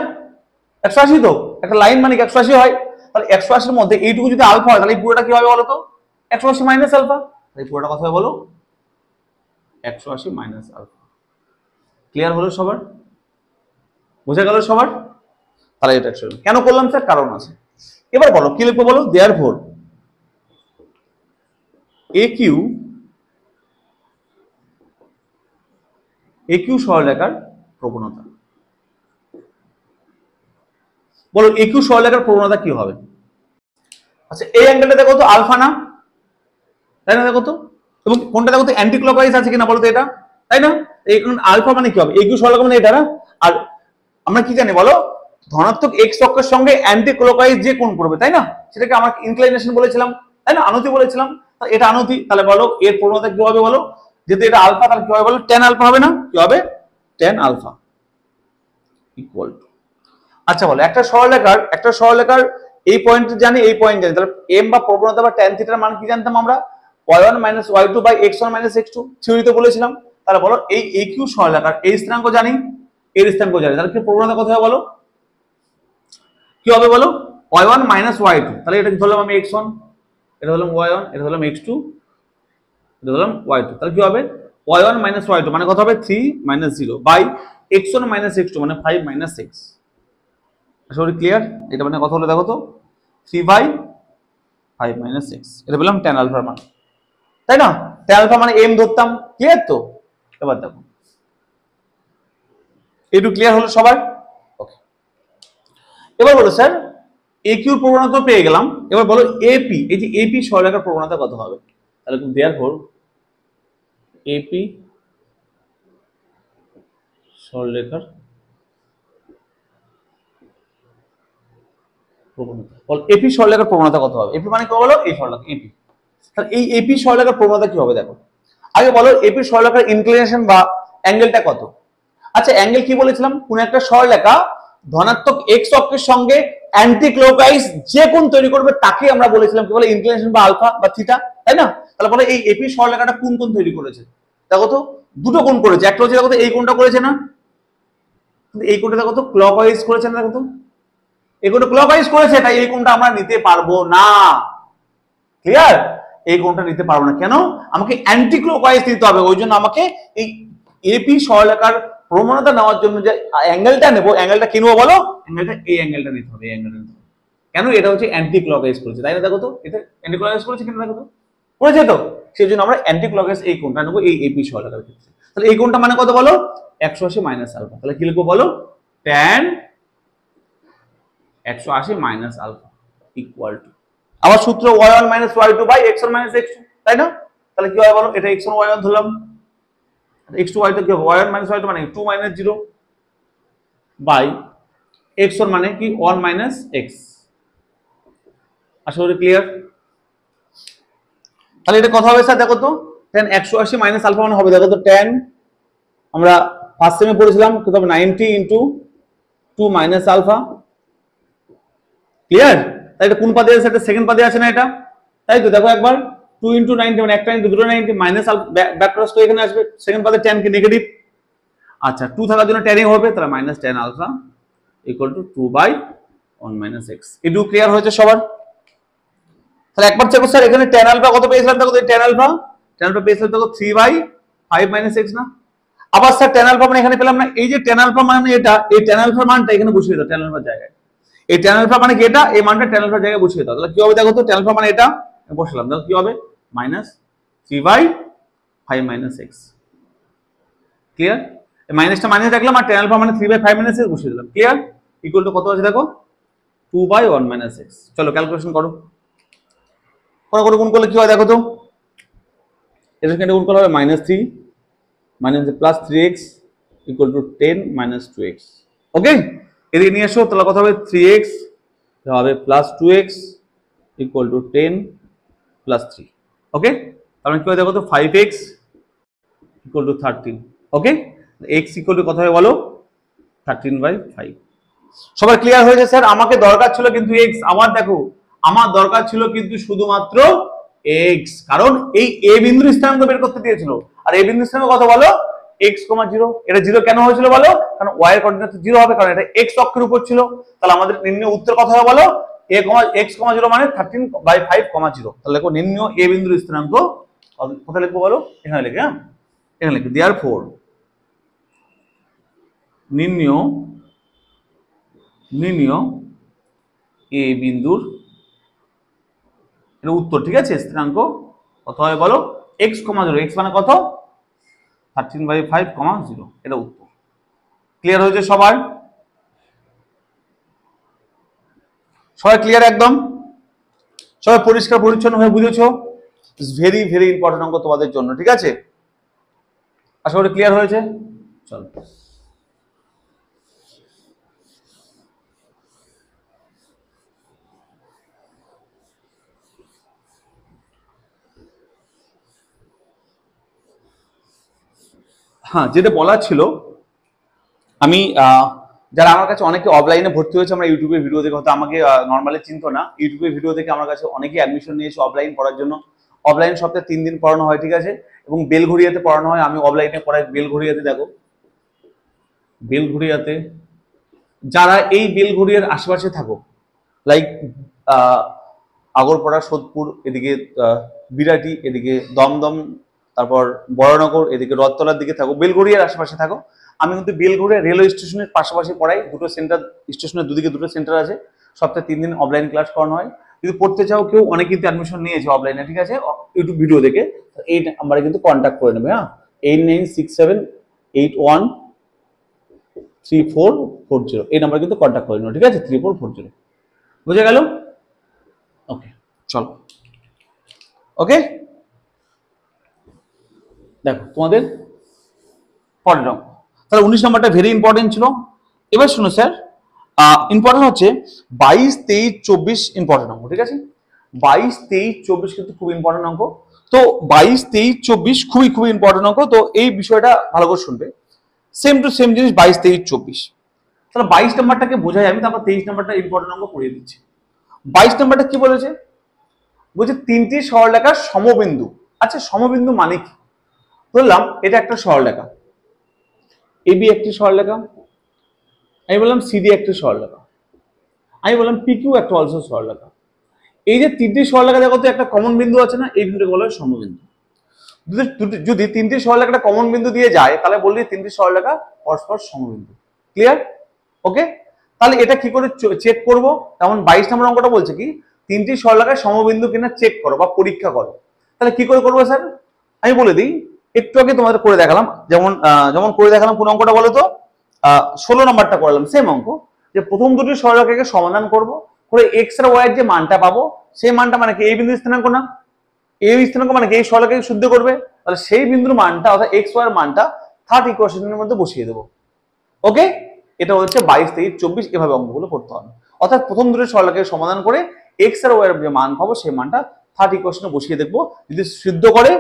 180 তো একটা লাইন মানে 180 হয়। তাহলে 180 এর মধ্যে এইটুকু যদি আলফা হয় তাহলে এই পুরোটা কি হবে বলো তো? 180 মাইনাস আলফা। এই পুরোটা কথা বলো 180 মাইনাস আলফা। ক্লিয়ার হলো সবার? বোঝা গেল সবার? তাহলে এটা কেন করলাম স্যার? কারণ আছে। এবার বলো কি লিখবো বলো? দেয়ারফর AQ সরলরেখার প্রবণতা। বলো AQ সরলরেখার প্রবণতা কি হবে? আচ্ছা এই অ্যাঙ্গেলটা দেখো তো আলফা না? তাই না? দেখো তো, এবং কোনটা দেখো তো অ্যান্টি ক্লকওয়াইজ আছে কিনা বলো তো এটা, তাই না? এই আলফা মানে কি হবে? AQ সরলরেখা মানে এটা না? আর আমরা কি জানি বলো? ধনাত্মক এক্স অক্ষের সঙ্গে অ্যান্টি ক্লকওয়াইজ যে কোণ করবে, তাই না? সেটাকে আমরা ইনক্লিনেশন বলেছিলাম, তাই না? আনতি বলেছিলাম। এটা আনতি, তাহলে বলো এর প্রবণতা কি হবে বলো? যেহেতু এটা আলফা তাহলে কি হবে বলো? tan আলফা হবে না? কি হবে? tan আলফা ইকুয়াল টু, আচ্ছা বলো একটা সরলরেখার এই পয়েন্ট জানি, এই পয়েন্ট জানি, তাহলে m বা প্রবণতা বা tan থিটার মান কি জানতাম আমরা? y1 - y2 x1 - x2 থিওরিতে বলেছিলাম। তাহলে বলো এই AQ সরলরেখার এই স্থানাঙ্ক জানি, এর স্থানাঙ্ক জানি, তাহলে কি প্রবণতা কত হবে বলো? কি হবে বলো? y1 - y2, তাহলে এটা ধরলাম আমি x1, এটা হলাম y1, এটা হলাম x2, এটা হলাম y2, তাহলে কি হবে? y1 - y2 মানে কত হবে? 3 - 0 বাই x1 - x2 মানে 5 - 6। আশা করি ক্লিয়ার? এটা মানে কত হলো দেখো তো? 3/5 - 6, এটা পেলাম tan আলফার মান, তাই না? tan আলফা মানে m ধরতাম। ক্লিয়ার তো? এবার দেখো একটু ক্লিয়ার হলো সবার? ওকে, এবার বলো স্যার AQ এর প্রবণতা পেয়ে গেলাম, এবার বলো AP, এই যে AP সরলরেখার প্রবণতা কত হবে? তাহলে দেয়ারফর AP সরলরেখার প্রবণতা, বল এপি সরলরেখার প্রবণতা কত হবে? এপি মানে কি বলো? এই সরলরেখা এপি। তাহলে এই এপি সরলরেখার প্রবণতা কি হবে দেখো। আগে বলো এপি সরলরেখার ইনক্লিনেশন বা অ্যাঙ্গেলটা কত? আচ্ছা অ্যাঙ্গেল কি বলেছিলাম? কোন একটা সরলরেখা ধনাত্মক এক্স অক্ষের সঙ্গে অ্যান্টি ক্লকওয়াইজ যে কোণ তৈরি করবে তাকে আমরা বলেছিলাম কি বলে? ইনক্লিনেশন বা আলফা বা থিটা, তাই না? তাহলে বলো এই এপি সরলরেখাটা কোন কোণ তৈরি করেছে? দেখো তো দুটো কোণ করেছে, একটা হচ্ছে দেখো তো এই কোণটা করেছে না? এই কোণটা দেখো তো ক্লকওয়াইজ করেছে না, দেখো তো এই কোণটা ক্লকওয়াইজ করেছে, তাই এই কোণটা আমরা নিতে পারবো না। ক্লিয়ার? এই কোণটা নিতে পারবো না, কেন? আমাকে অ্যান্টি ক্লকওয়াইজ নিতে হবে। ওই জন্য আমাকে এই এপি সরলরেখার প্রবণতা নেওয়ার জন্য যে অ্যাঙ্গেলটা নেব, অ্যাঙ্গেলটা কি নেবো বলো? অ্যাঙ্গেলটা এই অ্যাঙ্গেলটা নিতে হবে, এই অ্যাঙ্গেলটা নিতে হবে। কেন? এটা হচ্ছে অ্যান্টি ক্লকওয়াইজ করেছে, তাই না? দেখো তো এটা অ্যান্টি ক্লকওয়াইজ করেছে কিনা, দেখো তো করেছে তো, সেই জন্য আমরা অ্যান্টি ক্লকওয়াইজ এই কোণটা নেবো এই এপি সরলরেখার ক্ষেত্রে। তাহলে এই কোণটা মানে কত বলো? 180 মাইনাস আলফা। তাহলে কি লিখবো বলো? tan 180 minus alpha equal to, আবার সূত্র y1 minus y2 by x1 minus x2, তাই না? তাহলে কি হয় বলো? এটা x1 y1 ধরলাম, x2 y2 কি হবে? y1 মাইনাস y2 মানে 2 মাইনাস 0 বাই x1 মানে কি 1 মাইনাস x। আশা করি ক্লিয়ার। তাহলে এটা কথা হবে স্যার, দেখো তো tan 180 মাইনাস আলফা মানে হবে, দেখো তো tan, আমরা ফার্স্ট সেমে পড়েছিলাম কত হবে 90 ইনটু 2 মাইনাস আলফা। ক্লিয়ার? তাই এটা কোন পদে আছে? এটা সেকেন্ড পদে আছে না এটা, তাই তো? দেখো একবার 2 ইনটু 90 মানে একটা ইনটু দুটো 90 মাইনাস ব্যাক ক্রস তো এখানে আসবে, সেকেন্ড পদে tan কি নেগেটিভ। আচ্ছা 2 থাকার জন্য tan হবে, তাহলে minus tan alpha equal to 2 by 1 মাইনাস x। এটু ক্লিয়ার হয়েছে সবার? তাহলে একবার চেক করো স্যার, এখানে tan আলফা কত পেয়েছিলাম? দেখো tan আলফা পেয়েছিলাম দেখো 3 বাই 5 মাইনাস x না। আবার স্যার tan আলফা মানে এখানে পেলাম না, এই যে tan আলফা মানে এটা, এই tan আলফার মানটা এখানে বসিয়ে দাও tan আলফার জায়গায়। এই tan আলফা মানে কি এটা, এই মানটা tan আলফার জায়গায় বসিয়ে দাও। তাহলে কি হবে দেখো তো, tan আলফা মানে এটা বসালাম, তাহলে কি হবে? Minus 3 by 5 minus x। Clear? এই মাইনাসটা মাইনাস রাখলাম, আর tan আলফা মানে 3 বাই 5 মাইনাস x বসিয়ে দিলাম। ক্লিয়ার? ইকুয়াল টু কত আছে দেখো? 2 বাই 1 মাইনাস x। চলো ক্যালকুলেশন করো, করে গুণ করলে কি হয় দেখো তো? এর সঙ্গে গুণ করলে হবে -3 minus plus 3x equal to 10 minus 2x। ওকে, এদিকে নিয়ে এসো, তাহলে কত হবে? 3x হবে plus 2x equal to 10 plus 3। ওকে, তার মানে কি হয় দেখো তো? 5x equal to 13। Okay, x equal to কত হবে বলো? 13 বাই 5। সবাই ক্লিয়ার হয়েছে স্যার? আমাকে দরকার ছিল কিন্তু x, আবার দেখো আমার দরকার ছিল কিন্তু শুধুমাত্র x, কারণ এই a বিন্দুর স্থানাঙ্ক বের করতে দিয়েছিল। আর a বিন্দুর স্থানাঙ্ক কত বলো? x, 0। এটা 0 কেন হয়েছিল বলো? কারণ y এর কোঅর্ডিনেট 0 হবে, কারণ এটা x অক্ষের উপর ছিল। তাহলে আমাদের নির্ণয় উত্তর কত হবে বলো? x, 0 মানে 13 বাই 5, 0। তাহলে দেখো নির্ণয় a বিন্দুর স্থানাঙ্ক কোথায় লিখবো বলো? এখানে লিখে, হ্যাঁ এখানে লিখে, therefore নির্ণয় a বিন্দুর এটা উত্তর, ঠিক আছে? স্থানাঙ্ক কত হয় বলো? x, 0। x মানে কত? 13 বাই 5, 0। এটা উত্তর। ক্লিয়ার হয়েছে সবার? সবাই ক্লিয়ার একদম? সবাই পরিষ্কার পরিচ্ছন্ন হয়ে বুঝেছো? ইটস ভেরি ভেরি ইম্পর্টেন্ট অঙ্ক তোমাদের জন্য, ঠিক আছে? আশা করি ক্লিয়ার হয়েছে। চলো, হ্যাঁ যেটা বলার ছিল, আমি যারা আমার কাছে অনেকে অফলাইনে ভর্তি হয়েছে, আমরা ইউটিউবে ভিডিও দেখে, হয়তো আমাকে নর্মালি চিনতো না, ইউটিউবে ভিডিও দেখে আমার কাছে অনেকেই অ্যাডমিশন নিয়েছে অফলাইন পড়ার জন্য। অফলাইন সপ্তাহে 3 দিন পড়ানো হয়, ঠিক আছে? এবং বেলঘড়িয়াতে পড়ানো হয়। আমি অফলাইনে পড়াই বেলঘড়িয়াতে। দেখো বেলঘড়িয়াতে যারা এই বেলঘড়িয়ার আশেপাশে থাকো, লাইক আগরপাড়া, সোদপুর, এদিকে বিরাটি, এদিকে দমদম, তারপর বড়নগর, এদিকে রথতলার দিকে থাকো, বেলঘড়িয়ার আশেপাশে থাকো, আমি কিন্তু বেলঘড়িয়া রেলওয়ে স্টেশনের পাশাপাশি পড়াই। দুটো সেন্টার, স্টেশনের দুদিকে দুটো সেন্টার আছে। সপ্তাহে 3 দিন অফলাইন ক্লাস করানো হয়। যদি পড়তে চাও কেউ, অনেক কিন্তু অ্যাডমিশন নিয়েছে অফলাইনে, ঠিক আছে? ইউটিউব ভিডিও দেখে এই নাম্বারে কিন্তু কন্ট্যাক্ট করে নেবে, হ্যাঁ 8967813440 এই নাম্বারে কিন্তু কন্ট্যাক্ট করে নেবে, ঠিক আছে? 3440। বুঝে গেল? ওকে, চলো। ওকে, দেখো তোমাদের পরের অঙ্ক। তাহলে 19 নম্বরটা ভেরি ইম্পর্টেন্ট ছিল। এবার শুনো স্যার, ইম্পর্টেন্ট হচ্ছে 22, 23, 24 ইম্পর্টেন্ট অঙ্ক, ঠিক আছে? 22, 23, 24 কিন্তু খুব ইম্পর্টেন্ট অঙ্ক। তো 22, 23, 24 খুবই খুবই ইম্পর্টেন্ট অঙ্ক। তো এই বিষয়টা ভালো করে শুনবে। সেম টু সেম জিনিস 22, 23, 24। তাহলে 22 নাম্বারটাকে বোঝাই আমি, তারপর 23 নাম্বারটা ইম্পর্টেন্ট অঙ্ক পড়িয়ে দিচ্ছি। 22 নাম্বারটা কি বলেছে? বলছে 3টি সরলরেখার সমবিন্দু। আচ্ছা সমবিন্দু মানে কি? ধরলাম এটা একটা সরলরেখা, এবি একটি সরলরেখা, আমি বললাম সিডি একটা সরলরেখা, আমি বললাম পিকিউ একটা অলসো সরলরেখা। এই যে তিনটি সরলরেখা দেখো তো একটা কমন বিন্দু আছে না, এই বিন্দুটাকে বলা হয় সমবিন্দু। যদি তিনটি সরলরেখা কমন বিন্দু দিয়ে যায় তাহলে বললি তিনটি সরলরেখা পরস্পর সমবিন্দু। ক্লিয়ার? ওকে, তাহলে এটা কি করে চেক করব? যেমন 22 নম্বর অঙ্কটা বলছে কি তিনটি সরলরেখায় সমবিন্দু কিনা চেক করো বা পরীক্ষা করো। তাহলে কি করে করবো স্যার? আমি বলে দিই, একটু আগে তোমাদের করে দেখালাম। যেমন করে দেখালাম কোন অঙ্কটা বলো তো, 16 নম্বরটা করলাম সেম অঙ্ক, যে প্রথম দুটি সরলরেখাকে সমাধান করব করে এক্স আর ওয়াই এর যে মানটা পাবো সেই মানটা মানে কি এই বিন্দুর স্থানাঙ্ক না, এই স্থানাঙ্ক মানে কি এই সরলরেখাকে শুদ্ধ করবে, তাহলে সেই বিন্দুর মানটা অর্থাৎ এক্স ওয়াই এর মানটা থার্ড ইকুয়েশনের মধ্যে বসিয়ে দেবো। ওকে, এটা হচ্ছে 22, 23, 24 এভাবে অঙ্কগুলো করতে হবে। অর্থাৎ প্রথম দুটো সরলরেখাকে সমাধান করে এক্স আর ওয়াই এর যে মান পাবো সেই মানটা থার্ড ইকুয়েশনে বসিয়ে দেখবো, যদি সিদ্ধ করে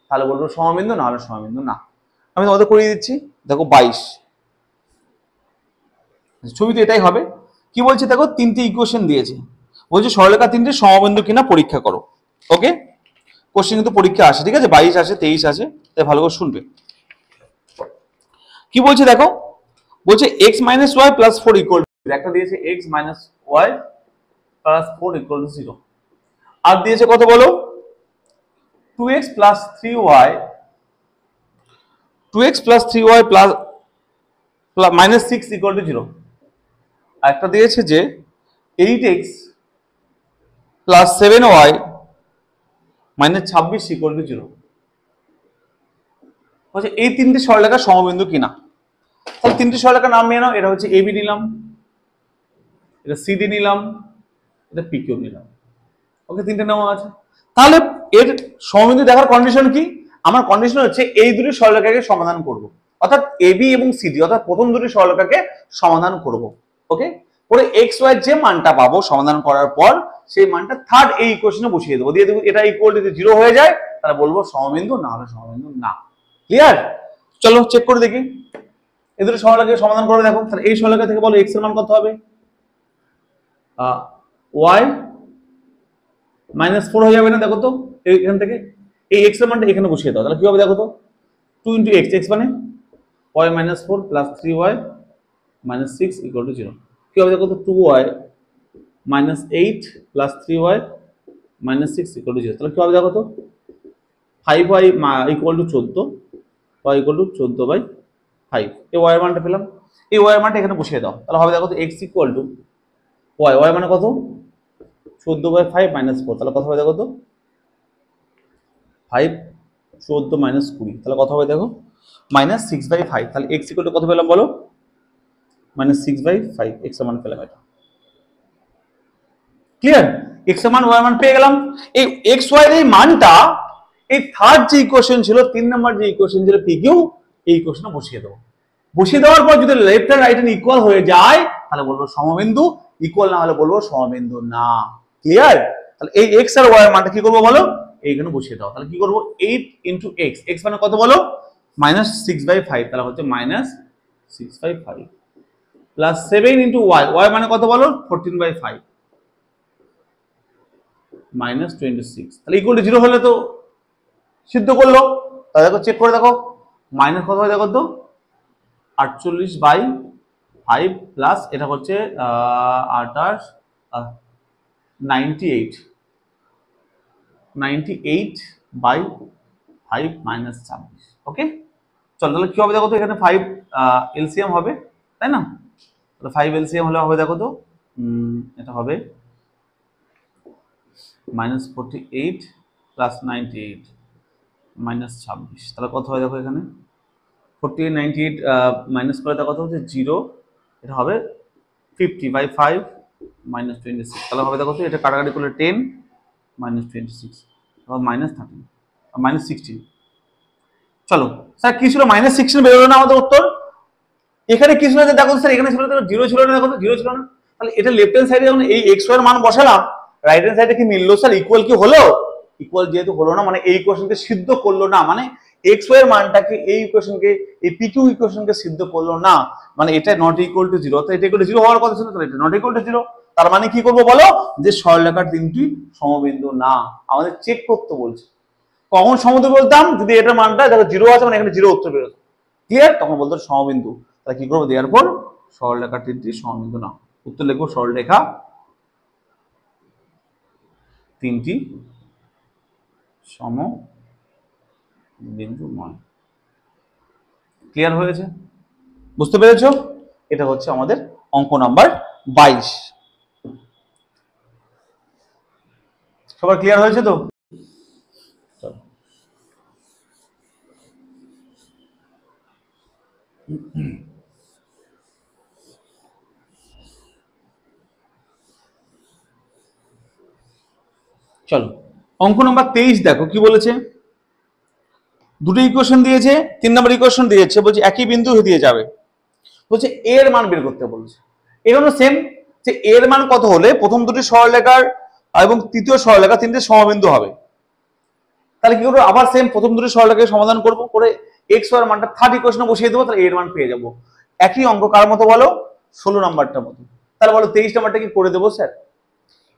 তাহলে বলবো সমবিন্দু, না হলে সমবিন্দু না। আমি তোমাদের করিয়ে দিচ্ছি, দেখো 22 ছবিতে এটাই হবে। কি বলছে দেখো, তিনটি ইকুয়েশন দিয়েছে, বলছে সরলরেখা তিনটি সমবিন্দু কিনা পরীক্ষা করো। ওকে, কোশ্চেন কিন্তু পরীক্ষা আসে, ঠিক আছে, 22 আসে, 23 আসে, তাই ভালো করে শুনবে। কি বলছে দেখো, বলছে x minus y plus 4 equal to, একটা দিয়েছে x minus y plus 4 equal to 0, আর দিয়েছে কত বলো 2x plus 3y, 2x plus 3y plus minus 6 equal to 0, আর একটা দিয়েছে যে 8x plus 7y minus 26 equal to 0। বলছে এই তিনটি সরলরেখা সমবিন্দু কিনা। তাহলে তিনটি সরলরেখার নাম নিয়ে নাও, এটা হচ্ছে এবি নিলাম, এটা সিডি নিলাম, এটা পিকিউ নিলাম। ওকে, তিনটে নেওয়া আছে। তাহলে এর সমবিন্দু দেখার কন্ডিশন কি? আমার কন্ডিশন হচ্ছে এই দুটি সরলরেখাকে সমাধান করব, অর্থাৎ এবি এবং সিডি অর্থাৎ প্রথম দুটি সরলরেখাকে সমাধান করব। ওকে, পরে এক্স ওয়াই যে মানটা পাবো সমাধান করার পর সেই মানটা থার্ড এই ইকুয়েশনে বসিয়ে দেবো, দিয়ে দেবো এটা ইকুয়াল টু 0 হয়ে যায়, তাহলে বলবো সমবিন্দু, না হলে সমবিন্দু না। ক্লিয়ার? চলো চেক করে দেখি, এই দুটো সরলরেখাকে সমাধান করে দেখো। তাহলে এই সরলরেখা থেকে বলো এক্স এর মান কত হবে, ওয়াই মাইনাস 4 হয়ে যাবে না, দেখো তো এখান থেকে এই এক্স এর মানটা এখানে বসিয়ে দাও, তাহলে কি হবে দেখো তো 2 ইন্টু এক্স, এক্স মানে y minus 4 plus 3y minus 6 equal to 0। কি হবে দেখো তো 2y minus 8 plus 3y minus 6 equal to 0, তাহলে কি হবে দেখো তো 5y equal to 14, y equal to 14/5। এই y এর মানটা পেলাম, এই y এর মানটা এখানে বসিয়ে দাও, তাহলে হবে দেখো তো x equal to y, y মানে কত 14/5 মাইনাস 4, তাহলে কত হবে দেখো তো 5, 14 মাইনাস 20, তাহলে কত হবে দেখো মাইনাস 6/5। তাহলে x ইকুয়াল টু কত পেলাম বলো, মাইনাস 6/5, x এর মান পেলাম এটা। ক্লিয়ার? x এর মান y এর মান পেয়ে গেলাম। এই x y এর এই মানটা এই থার্ড যে ইকুয়েশন ছিল, 3 নাম্বার যে ইকুয়েশন ছিল পিকিউ, এই ইকুয়েশনে বসিয়ে দেবো। বসিয়ে দেওয়ার পর যদি লেফট আর রাইট হ্যান্ড ইকুয়াল হয়ে যায় তাহলে বলবো সমবিন্দু, ইকুয়াল না হলে বলবো সমবিন্দু না। ক্লিয়ার? তাহলে এই x আর y এর মানটা কি করব বলো, এইখানে বসিয়ে দাও। তাহলে কি করব 8 ইনটু x, x মানে কত বলো মাইনাস 6/5, তাহলে হচ্ছে minus 6/5 plus 7 into y, y মানে কত বলো 14/5 মাইনাস 26, তাহলে ইকুয়াল টু 0 হলে তো সিদ্ধ করলো। তাহলে দেখো চেক করে দেখো মাইনাস কত হয় দেখো তো 48/5 প্লাস এটা হচ্ছে 28, 98/5 মাইনাস 26। ওকে, চল তাহলে কি হবে দেখো তো এখানে 5 এলসিএম হবে, তাই না? তাহলে 5 এলসিএম হলে হবে দেখো তো এটা হবে মাইনাস 48 প্লাস 98 মাইনাস 26, তাহলে কত হয় দেখো এখানে 48, 98 মাইনাস করে দেখো কত হচ্ছে 0, এটা হবে 50/5 মাইনাস 26, তাহলে হবে দেখো তো এটা কাটাকাটি করলে 10 মাইনাস 26 মাইনাস 13 মাইনাস 16। চলো স্যার কি ছিল মাইনাস 16 বেরোলো না আমাদের উত্তর, এখানে কি ছিল দেখো স্যার এখানে ছিল 0 ছিল না, দেখো 0 ছিল না, তাহলে এটা লেফট হ্যান্ড সাইডে যখন এই x এর মান বসালাম রাইট হ্যান্ড সাইডে কি মিললো স্যার, ইকুয়াল কি হলো, ইকুয়াল যেহেতু হলো না মানে এই ইকুয়েশনকে সিদ্ধ করলো না, মানে x এর মানটাকে এই ইকুয়েশনকে এই পিকিউ ইকুয়েশনকে সিদ্ধ করলো না, মানে এটা নট ইকুয়াল টু 0, তো এটা ইকুয়াল টু 0 হওয়ার কথা ছিল, তাহলে এটা নট ইকুয়াল টু 0। তার মানে কি করবো বলো, যে সরলরেখার তিনটি সমবিন্দু না, আমাদের চেক করতে বলছে। কখন সমবিন্দু বলতাম, যদি এটার মানটা দেখো 0 আছে মানে এখানে 0 উত্তর বেরোতো। ক্লিয়ার? তখন বলতো সমবিন্দু। তাহলে কি করবো দেওয়ার পর সরলরেখা তিনটি সমবিন্দু না। উত্তর লিখবো সরলরেখা তিনটি সমবিন্দু নয়। ক্লিয়ার হয়েছে? বুঝতে পেরেছো? এটা হচ্ছে আমাদের অঙ্ক নাম্বার 22। সবার ক্লিয়ার হয়েছে তো? চলো অঙ্ক নাম্বার 23 দেখো কি বলেছে। দুটো ইকুয়েশন দিয়েছে, 3 নম্বর ইকুয়েশন দিয়েছে, বলছে একই বিন্দু দিয়ে যাবে, বলছে এর মান বের করতে বলছে। এখানে সেম, যে এর মান কত হলে প্রথম দুটি সরলরেখার এবং তৃতীয় সরলরেখা তিনটে সমবিন্দু হবে। তাহলে কি করবো, আবার সেম প্রথম দুটি সরলরেখার সমাধান করবো, করে এক্স ওয়াই মানটা থার্ড ইকুয়েশনে বসিয়ে দেবো, তাহলে এর মান পেয়ে যাবো। একই অঙ্ক কার মতো বলো, 16 নাম্বারটার মতো। তাহলে বলো 23 নাম্বারটা কি করে দেবো স্যার?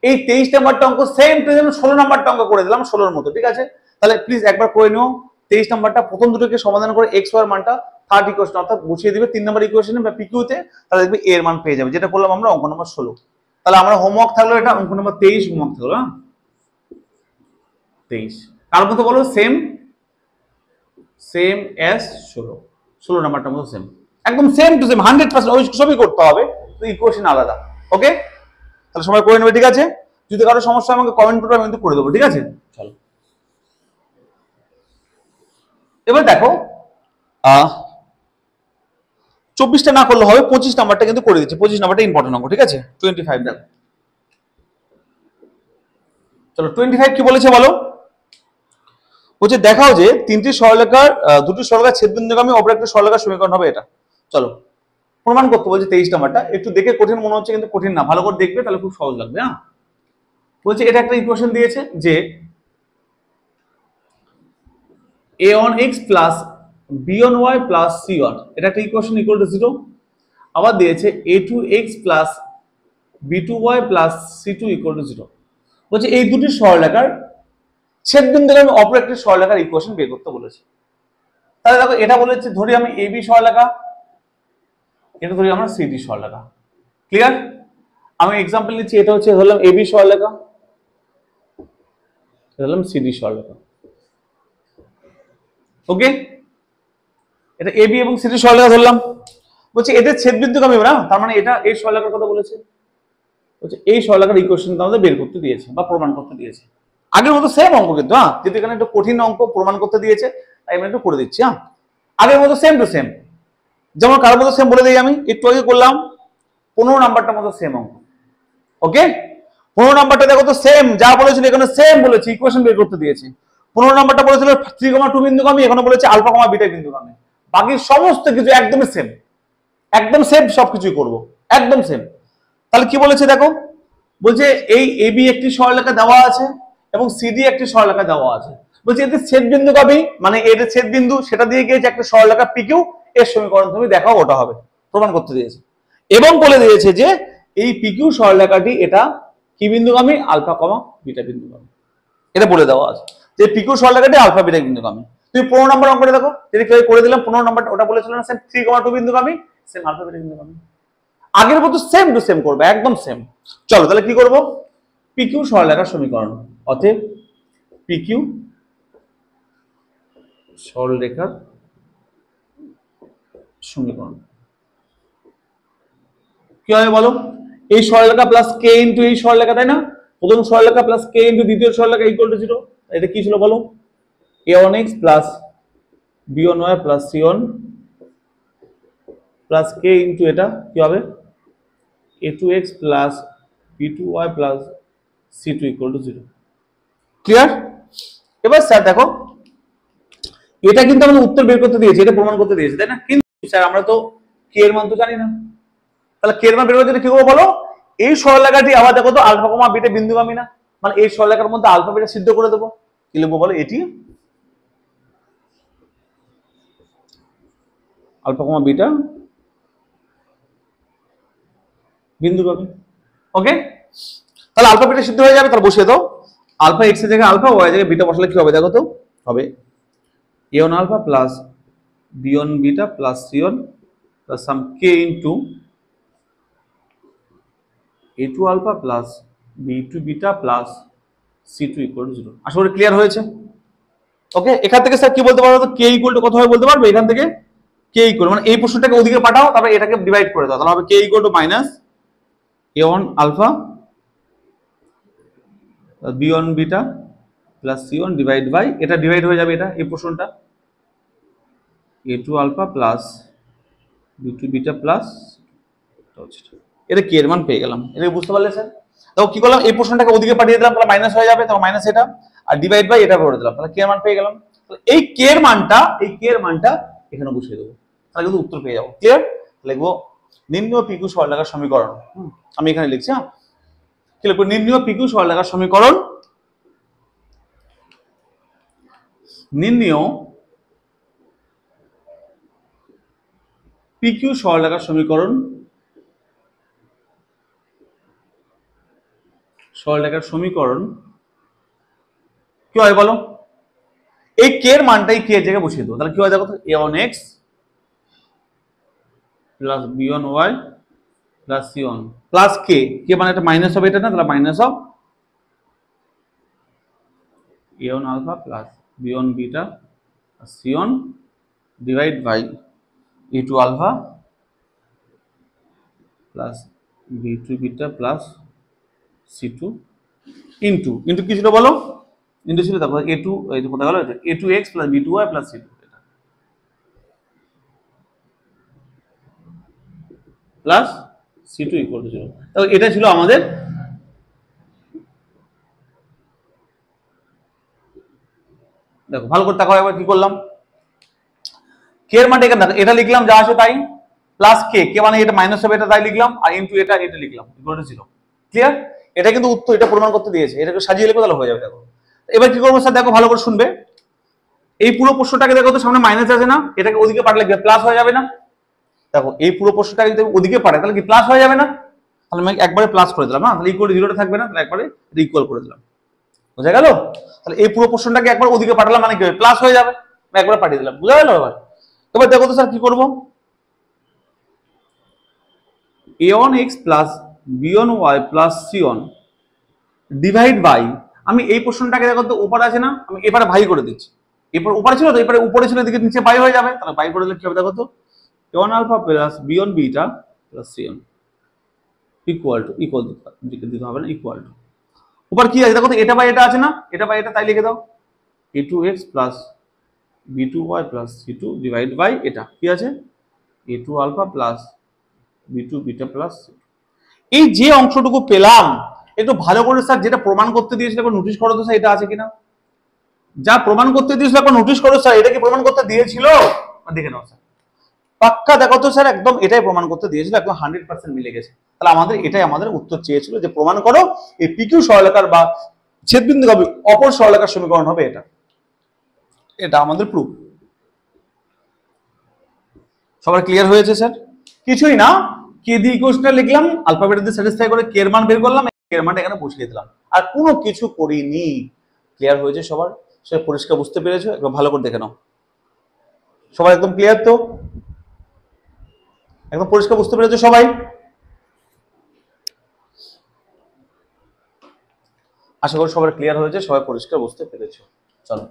এই 23 নাম্বারটা অঙ্ক সেম টু সেম 16 নাম্বারটা অঙ্ক করে দিলাম 16 এর মতো, ঠিক আছে? তাহলে প্লিজ একবার করে নিও 23 নাম্বারটা, প্রথম দুটোকে সমাধান করে এক্স ওয়াই মানটা থার্ড ইকুয়েশন অর্থাৎ বসিয়ে দিবে 3 নম্বর ইকুয়েশনে বা পিকিউতে, তাহলে দেখবে এর মান পেয়ে যাবে, যেটা করলাম আমরা অঙ্ক নাম্বার 16। তাহলে আমরা হোমওয়ার্ক থাকলো এটা, অঙ্ক নাম্বার 23 হোমওয়ার্ক থাকলো। 23 কার মতো বলো, সেম অ্যাজ 16 নাম্বারটার মতো সেম, একদম সেম টু সেম 100%, ওই সবই করতে হবে, তো ইকুয়েশন আলাদা। ওকে, তাহলে সবাই করে নেবে, ঠিক আছে? যদি কারো সমস্যা আমাকে কমেন্ট করবে, আমি কিন্তু করে দেবো, ঠিক আছে? চলো এবার দেখো 24টা না করলে হবে, 25 নাম্বারটা কিন্তু করে দিচ্ছে। 25 নাম্বারটা ইম্পর্টেন্ট অঙ্ক, ঠিক আছে? 25 দেখো। চলো 25 কি বলেছে বলো। বলছে দেখাও যে তিনটি সরলরেখার দুটি সরলরেখার ছেদবিন্দুগামী অপর একটি সরলরেখার সমীকরণ হবে এটা। চলো প্রমাণ করতে বলছে 23 নাম্বারটা। একটু দেখে কঠিন মনে হচ্ছে, কিন্তু কঠিন না, ভালো করে দেখবে তাহলে খুব সহজ লাগবে। হ্যাঁ, বলছে এটা একটা ইকুয়েশন দিয়েছে যে a1x plus b1y plus c1, এটা একটা ইকুয়েশন ইকুয়াল টু 0। আবার দিয়েছে a2x plus b2y plus c2 equal to 0। বলছে এই দুটি সরলরেখার ছেদবিন্দুগামী অপর একটি সরলরেখার ইকুয়েশন বের করতে বলেছে। তাহলে দেখো এটা বলেছে, ধরি আমি AB সরলরেখা, এটা ধরি আমরা CD সরলরেখা। ক্লিয়ার? আমি এক্সাম্পল নিচ্ছি, এটা হচ্ছে ধরলাম AB সরলরেখা, ধরলাম CD সরলরেখা। ওকে, এটা AB এবং CD সরলরেখা ধরলাম। বলছে এদের ছেদবিন্দুগামী না, তার মানে এটা এই সরলরেখার কথা বলেছে। বলছে এই সরলরেখার ইকুয়েশন আমাদের বের করতে দিয়েছে বা প্রমাণ করতে দিয়েছে। আগের মতো সেম অঙ্ক কিন্তু, হ্যাঁ, যেহেতু এখানে একটু কঠিন অঙ্ক প্রমাণ করতে দিয়েছে তাই আমি একটু করে দিচ্ছি। হ্যাঁ, আগের মতো সেম টু সেম, যেমন কার মতো সেম বলে দিই, আমি একটু আগে করলাম 15 নাম্বারটার মতো সেম অঙ্ক। ওকে, 15 নাম্বারটা দেখো তো সেম, যা বলেছিল এখানে সেম বলেছে, ইকুয়েশন বের করতে দিয়েছে। 15 নাম্বারটা বলেছিল 3,2 বিন্দুগামী, এখানে বলেছে আলফা, বিটা বিন্দুগামী। বাকি সমস্ত কিছু একদমই সেম, একদম সেম, সবকিছুই করব একদম সেম। তাহলে কি বলেছে দেখো, বলছে এই AB একটি সরলরেখা দেওয়া আছে এবং CD একটি সরলরেখা দেওয়া আছে। বলছে এদের ছেদবিন্দুগামী, মানে এর ছেদবিন্দু, সেটা দিয়ে গিয়েছে একটা সরলরেখা PQ, এর সমীকরণ তুমি দেখাও, ওটা হবে, প্রমাণ করতে দিয়েছে। এবং বলে দিয়েছে যে এই PQ সরলরেখাটি এটা কি বিন্দুগামী, আলফা, বিটা বিন্দুগামী, এটা বলে দেওয়া আছে যে PQ সরলরেখাটি আলফা, বিটা বিন্দুগামী। তুমি 15 নম্বর অঙ্কটা দেখো, যেটা কি করে দিলাম 15 নম্বরটা, ওটা বলেছিল না সেম 3,2 বিন্দুগামী, সেম আলফা, বিটা বিন্দুগামী। আগের মতো সেম টু সেম করবে, একদম সেম। চলো তাহলে কি করব, PQ সরলরেখার সমীকরণ, অতএব PQ সরলরেখার সমীকরণ কি হবে বলো, এই সরলরেখা প্লাস কে ইনটু এই সরলরেখা, তাই না? প্রথম সরলরেখা প্লাস কে ইনটু দ্বিতীয় সরলরেখা ইকুয়াল টু 0। এটা কি ছিল বলো, a1x plus b1y plus c1 plus K into এটা কি হবে a2x plus b2y plus c2 equal to 0। Clear? এবার স্যার দেখো এটা কিন্তু আমাদের উত্তর বের করতে দিয়েছে, এটা প্রমাণ করতে দিয়েছে, তাই না? কিন্তু স্যার আমরা তো কে এর মান তো জানি না, তাহলে কে এর মান বের করতে কি করবো বলো, এই সরলরেখাটি আবার দেখো তো আলফা, বিটা বিন্দুগামী না, মানে এই সরলরেখার মধ্যে আলফা, বিটা সিদ্ধ করে দেবো। কি লিখবো বলো, এটি আলফা, বিটা বিন্দুগামী। ওকে, তাহলে আলফা, বিটা সিদ্ধ হয়ে যাবে, তাহলে বসিয়ে দাও। আলফা এক্স এর জায়গায় আলফা, ওয়াই এর জায়গায় বিটা বসালে কি হবে দেখো তো, হবে a1 alpha plus b1 beta plus c1 plus sum k into a2 alpha plus b2 beta plus c2 equal to 0। আশা করি ক্লিয়ার হয়েছে। ওকে, এখান থেকে স্যার কি বলতে পারবো, k ইকুয়াল টু কত হয় বলতে পারবে? এখান থেকে k ইকুয়াল মানে এই প্রশ্নটাকে ওদিকে পাঠাও, তারপর এটাকে ডিভাইড করে দাও, তাহলে হবে k equal to minus a1 alpha b1 beta plus c1 divide by, এটা ডিভাইড হয়ে যাবে, এটা এই প্রশ্নটা a2 alpha plus b2 beta plus, এটা k এর মান পেয়ে গেলাম। এটা বুঝতে পারলে স্যার? দেখো কি করলাম, এই প্রশ্নটাকে ওদিকে পাঠিয়ে দিলাম, তাহলে মাইনাস হয়ে যাবে, তাহলে মাইনাস এটা, আর ডিভাইড বাই এটা করে দিলাম, তাহলে k এর মান পেয়ে গেলাম। তাহলে এই k এর মানটা এখানে বসিয়ে দেবো, তাহলে কিন্তু উত্তর পেয়ে যাবো। ক্লিয়ার? লিখবো নির্ণয় পিকিউ সরলরেখার সমীকরণ। আমি এখানে লিখছি, হ্যাঁ, কি লিখবো? নির্ণয় পিকিউ সরলরেখার সমীকরণ, নির্ণয় পিকিউ সরলরেখার সমীকরণ, সরলরেখার সমীকরণ কি হয় বলো? এই k এর মানটাই k এর জায়গায় বসিয়ে দেবো, তাহলে কি হয় দেখো তো, a1x plus b1y plus c1 plus k, মানে এটা মাইনাস হবে, এটা না, তাহলে minus of a1 alpha plus b1 beta c1 divide by a2 alpha plus b2 beta plus c2 into কি ছিল বলো? ইনটু ছিল, দেখো a2, এই যে কোথায় গেল, a2x plus b2y plus c2 plus c2 equal to 0। তাহলে এটা ছিল আমাদের দেখো ভালো করে তাকাও একবার কি করলাম, k এর মানটা এখানে দেখো, এটা লিখলাম যা আছে তাই, প্লাস k মানে এটা মাইনাস হবে, এটা তাই লিখলাম, আর ইনটু এটা লিখলাম ইকুয়াল টু 0। ক্লিয়ার? এটা কিন্তু উত্তর, এটা প্রমাণ করতে দিয়েছে, এটাকে সাজিয়ে লিখো তাহলে হয়ে যাবে। দেখো এবার কি করবো স্যার, দেখো ভালো করে শুনবে, এই পুরো প্রশ্নটাকে দেখো তো সামনে মাইনাস আছে না, এটাকে ওদিকে পাঠালে প্লাস হয়ে যাবে না? দেখো এই পুরো প্রশ্নটাকে যদি ওদিকে পাঠাই তাহলে কি প্লাস হয়ে যাবে না? তাহলে আমি একবারে প্লাস করে দিলাম, না তাহলে ইকুয়াল টু 0টা থাকবে না, তাহলে একবারে ইকুয়াল করে দিলাম। বুঝা গেল? তাহলে এই পুরো প্রশ্নটাকে একবার ওদিকে পাঠালাম মানে কি হবে, প্লাস হয়ে যাবে, আমি একবার পাঠিয়ে দিলাম। বুঝা গেল? এবার দেখো তো স্যার কি করব, a1x plus b1y plus c1 divide by, আমি এই প্রশ্নটাকে দেখো তো উপরে আছে না, আমি এবারে ভাই করে দিচ্ছি, এরপর উপরে ছিল তো, এবারে উপরে ছিল, এদিকে নিচে বাই হয়ে যাবে, তাহলে বাই করে দিলে কি হবে দেখো তো, a1 alpha plus b1 beta plus c1 equal to দিতে হবে না, ইকুয়াল টু উপর কি আছে দেখো তো, এটা বাই এটা আছে না, এটা বাই এটা, তাই লিখে দাও a2x plus b2y plus c2 divide by এটা কি আছে a2 alpha plus b2 beta plus c2। এই যে অংশটুকু পেলাম, একটু ভালো করে স্যার যেটা প্রমাণ করতে দিয়েছিল একবার নোটিশ করো তো স্যার, এটা আছে কিনা, যা প্রমাণ করতে দিয়েছিল একবার নোটিশ করো স্যার, এটা কি প্রমাণ করতে দিয়েছিল? দেখে নাও স্যার, পাক্কা দেখো তো স্যার, একদম এটাই প্রমাণ করতে দিয়েছিল, একদম 100% মিলে গেছে। তাহলে আমাদের এটাই আমাদের উত্তর চেয়েছিল, যে প্রমাণ করো এই পিকিউ সরলরেখার বা ছেদবিন্দু হবে অপর সরলরেখার সমীকরণ হবে এটা, এটা আমাদের প্রুফ। সবার ক্লিয়ার হয়েছে স্যার? কিছুই না, কে দিয়ে ইকুয়েশনটা লিখলাম, আলফাবেট দিয়ে স্যাটিসফাই করে কে এর মান বের করলাম, কে এর মানটা এখানে বসিয়ে দিলাম, আর কোনো কিছু করিনি। ক্লিয়ার হয়েছে সবার? সে পরিষ্কার বুঝতে পেরেছো? একবার ভালো করে দেখে নাও, সবাই একদম ক্লিয়ার তো? একদম পরিষ্কার বুঝতে পেরেছো সবাই? আশা করি সবার ক্লিয়ার হয়েছে, সবাই পরিষ্কার বুঝতে পেরেছো। চলো